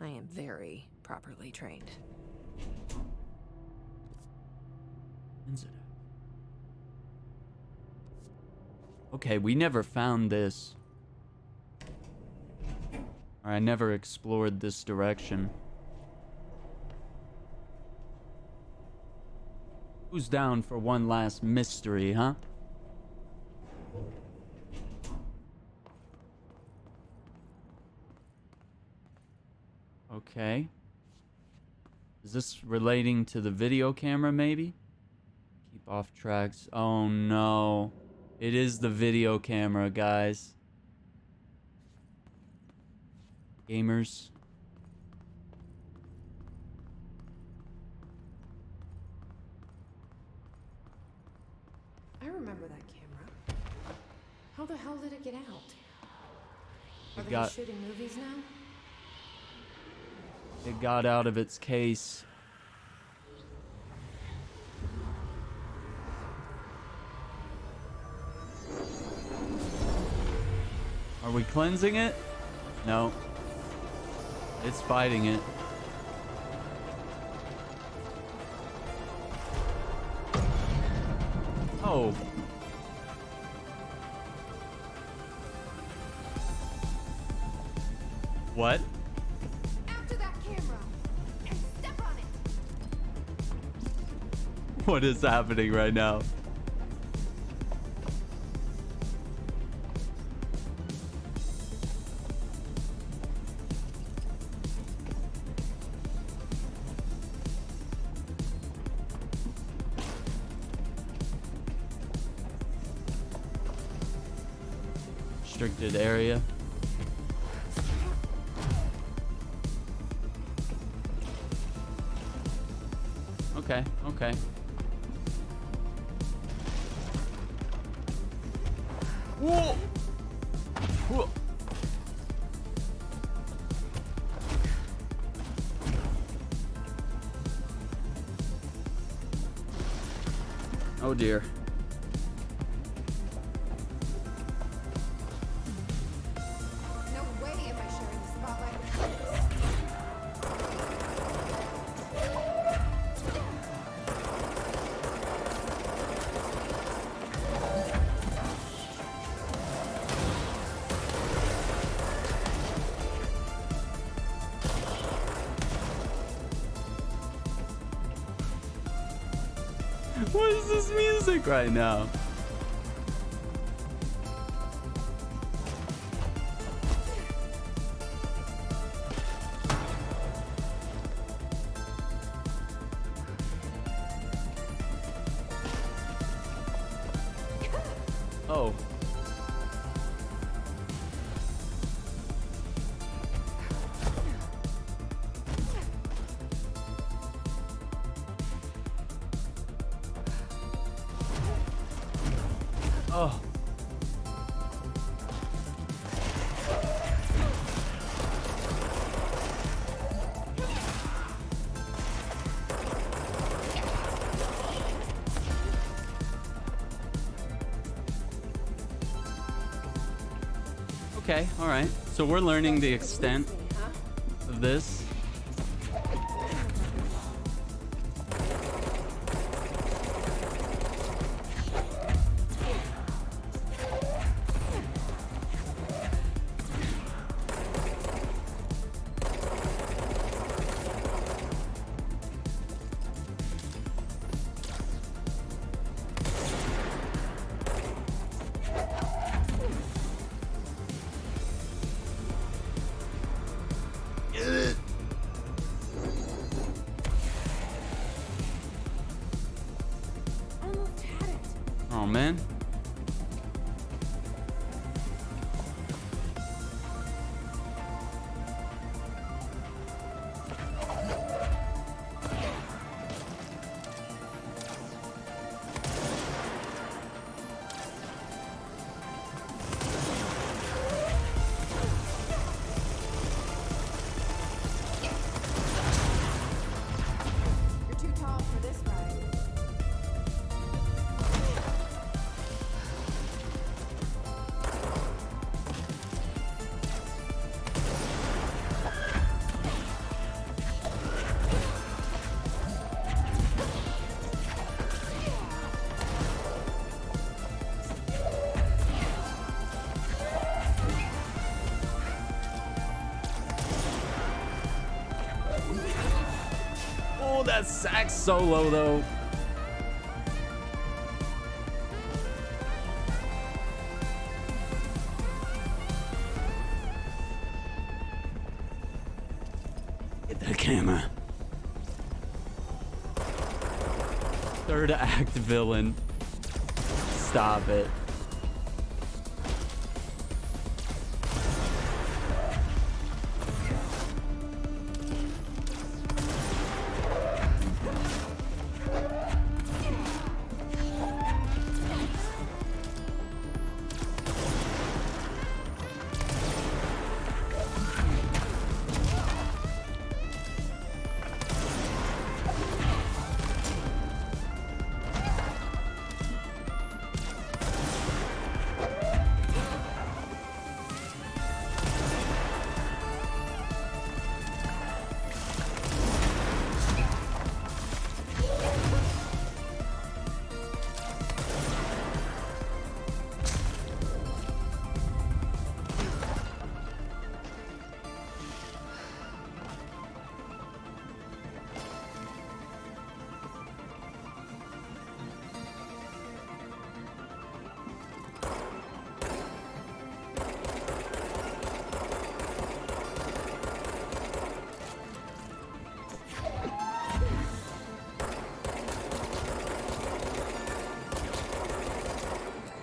I am very properly trained. Is it? Okay, we never found this. Or I never explored this direction. Who's down for one last mystery, huh? Okay. Is this relating to the video camera, maybe? Keep off tracks. Oh no. It is the video camera, guys. Gamers. I remember that camera. How the hell did it get out? Are they shooting movies now? It got out of its case. Are we cleansing it? No. It's fighting it. Oh. What? After that camera! And step on it! What is happening right now? Restricted area. Okay, okay. Whoa! Whoa! Oh dear. No way am I sharing the spotlight with What is this music right now? Oh. Oh. Okay, all right. So we're learning the extent of this. Almost had it. Oh man. You're too tall for this ride. Oh, that sax solo though. Get that camera. Third act villain. Stop it.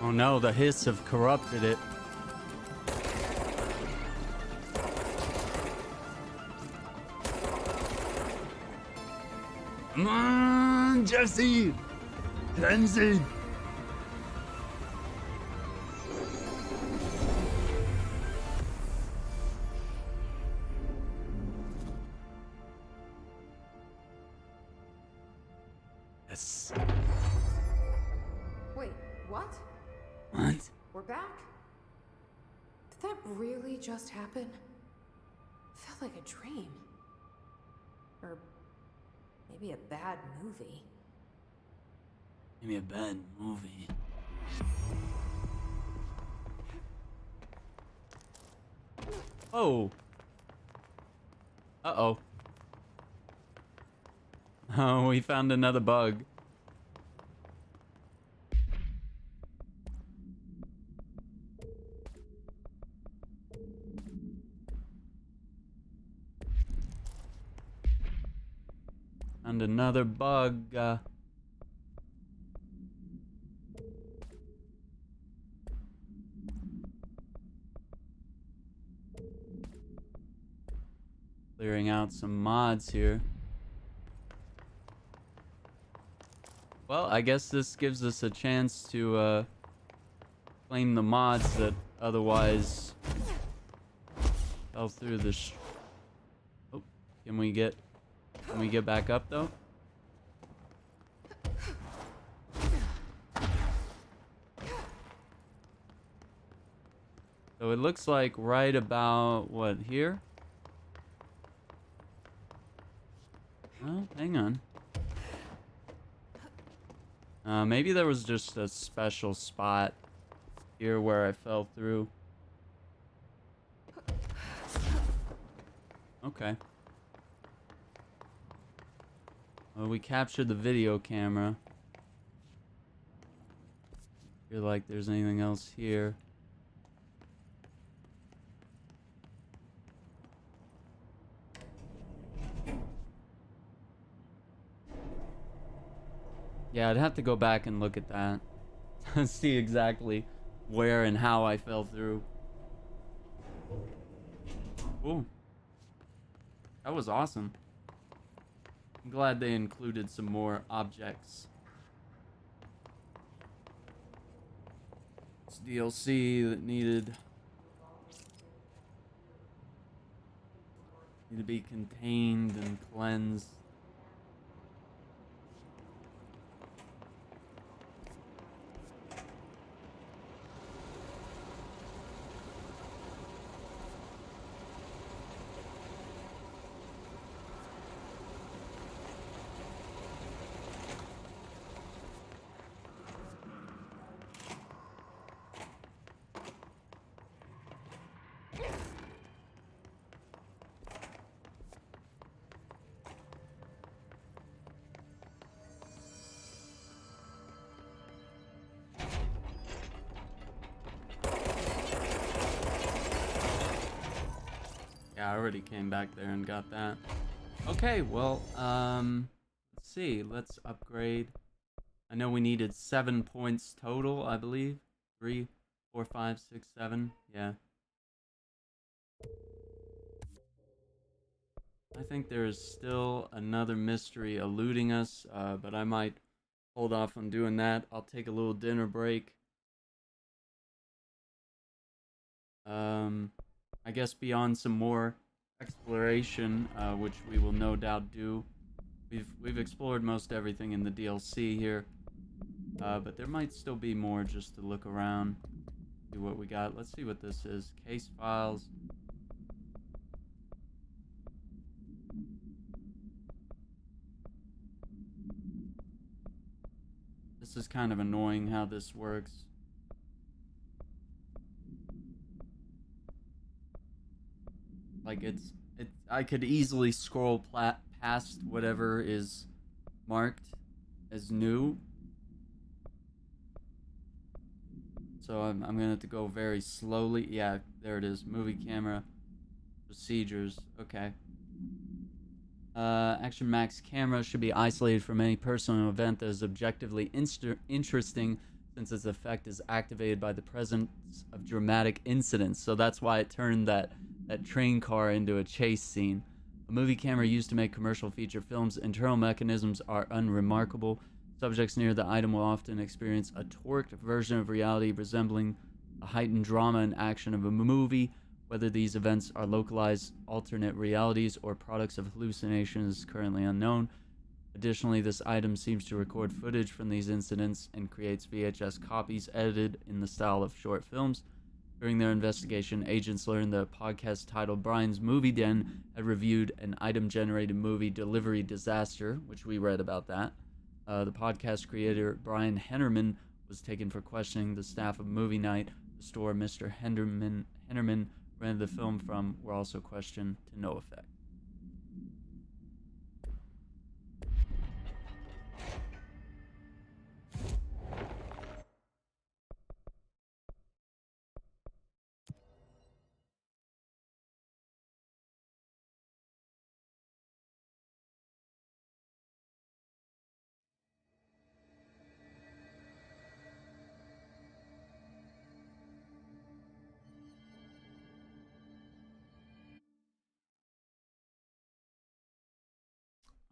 Oh no, the hiss have corrupted it. Come on, Jesse! Cleanse it! Yes. Wait, what? What? We're back? Did that really just happen? Felt like a dream. Or maybe a bad movie. Give me a bad movie. Oh. Uh-oh. Oh, we found another bug. Found another bug. Clearing out some mods here. Well, I guess this gives us a chance to claim the mods that otherwise fell through the oh, can we get back up though? So it looks like right about what here? Oh, hang on. Maybe there was just a special spot here where I fell through. Okay. Well, we captured the video camera. Feel like there's anything else here. Yeah, I'd have to go back and look at that to see exactly where and how I fell through. Ooh. That was awesome. I'm glad they included some more objects. It's DLC that needed to be contained and cleansed. Yeah, I already came back there and got that. Okay, well, let's see. Let's upgrade. I know we needed 7 points total, I believe. 3, 4, 5, 6, 7. Yeah. I think there is still another mystery eluding us, but I might hold off on doing that. I'll take a little dinner break. I guess beyond some more exploration, which we will no doubt do. We've explored most everything in the DLC here, but there might still be more just to look around, see what we got. Let's see what this is. Case files. This is kind of annoying how this works. Like I could easily scroll past whatever is marked as new. So I'm gonna have to go very slowly. Yeah, there it is. Movie camera procedures. Okay. Action Max camera should be isolated from any personal event that is objectively interesting, since its effect is activated by the presence of dramatic incidents. So that's why it turned that train car into a chase scene. A movie camera used to make commercial feature films. Internal mechanisms are unremarkable. Subjects near the item will often experience a torqued version of reality resembling the heightened drama and action of a movie. Whether these events are localized alternate realities or products of hallucinations is currently unknown. Additionally, this item seems to record footage from these incidents and creates VHS copies edited in the style of short films. During their investigation, agents learned the podcast titled Brian's Movie Den had reviewed an item-generated movie delivery disaster, which we read about that. The podcast creator, Brian Hennerman, was taken for questioning. The staff of Movie Night, the store Mr. Hennerman rented the film from, were also questioned to no effect.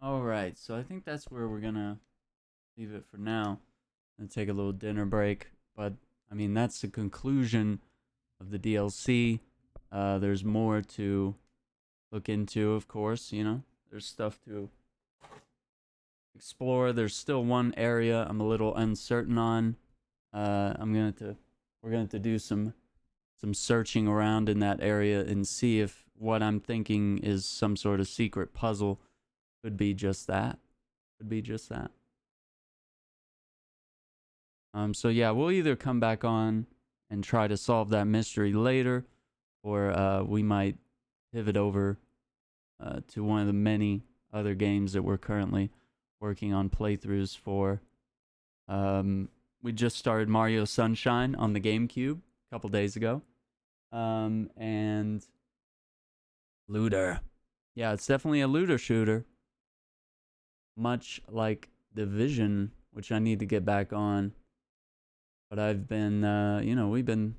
All right, so I think that's where we're gonna leave it for now and take a little dinner break. But I mean, that's the conclusion of the DLC. There's more to look into, of course. You know, there's stuff to explore. There's still one area I'm a little uncertain on. We're going to do some searching around in that area and see if what I'm thinking is some sort of secret puzzle. Could be just that. Could be just that. So yeah, we'll either come back on and try to solve that mystery later, or we might pivot over to one of the many other games that we're currently working on playthroughs for. We just started Mario Sunshine on the GameCube a couple days ago. And looter. Yeah, it's definitely a looter shooter. Much like Division, which I need to get back on. But I've been, we've been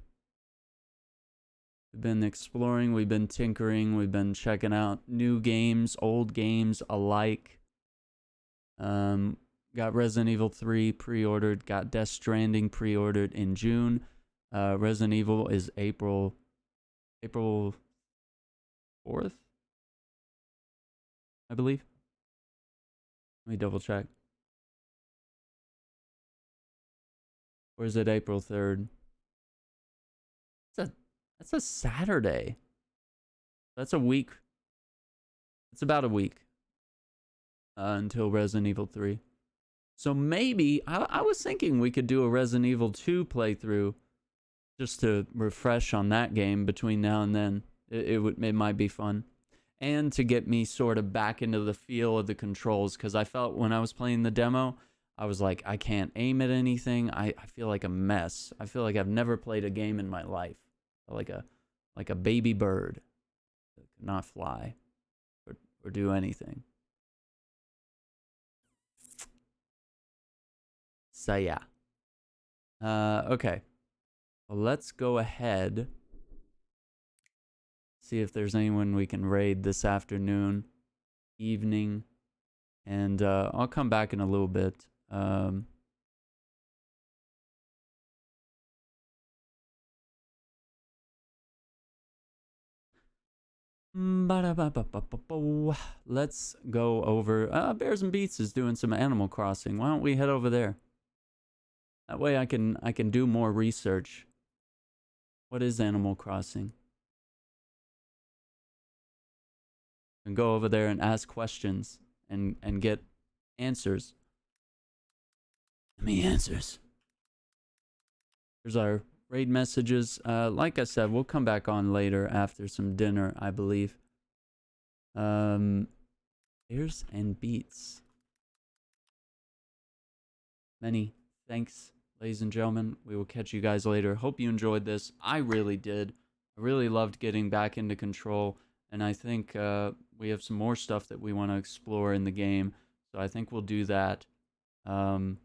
exploring, we've been tinkering, we've been checking out new games, old games alike. Got Resident Evil 3 pre-ordered, got Death Stranding pre-ordered in June. Resident Evil is April 4th, I believe. Let me double check. Or is it April 3rd? That's a Saturday. That's a week. It's about a week until Resident Evil 3. So maybe, I was thinking we could do a Resident Evil 2 playthrough just to refresh on that game between now and then. It might be fun. And to get me sort of back into the feel of the controls, because I felt when I was playing the demo, I was like, I can't aim at anything. I feel like a mess. I feel like I've never played a game in my life. Like a baby bird that could not fly or do anything. So yeah. Okay. Well, let's go ahead. See if there's anyone we can raid this afternoon, evening, and I'll come back in a little bit. Let's go over. Bears and Beats is doing some Animal Crossing. Why don't we head over there? That way I can do more research. What is Animal Crossing? And go over there and ask questions and get answers. Give me answers. Here's our raid messages. Like I said, we'll come back on later after some dinner, I believe. Bears and Beats. Many thanks, ladies and gentlemen. We will catch you guys later. Hope you enjoyed this. I really did. I really loved getting back into Control, and I think we have some more stuff that we want to explore in the game. So I think we'll do that. And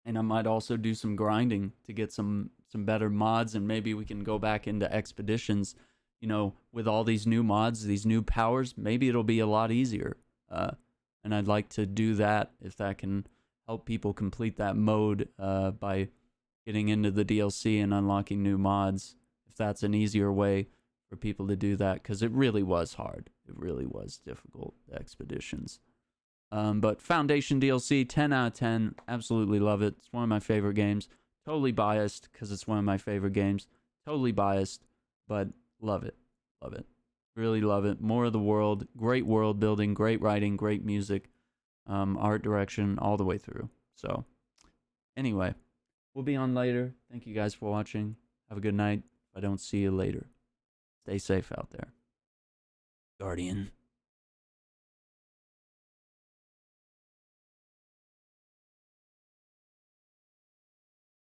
I might also do some grinding to get some better mods, and maybe we can go back into expeditions. You know, with all these new mods, these new powers, maybe it'll be a lot easier. And I'd like to do that if that can help people complete that mode by getting into the DLC and unlocking new mods. If that's an easier way for people to do that, because it really was hard. It really was difficult, the expeditions. But Foundation DLC, 10 out of 10. Absolutely love it. It's one of my favorite games. Totally biased because it's one of my favorite games. Totally biased, but love it. Love it. Really love it. More of the world. Great world building. Great writing. Great music. Art direction all the way through. So, anyway, we'll be on later. Thank you guys for watching. Have a good night. If I don't see you later, stay safe out there. Guardian.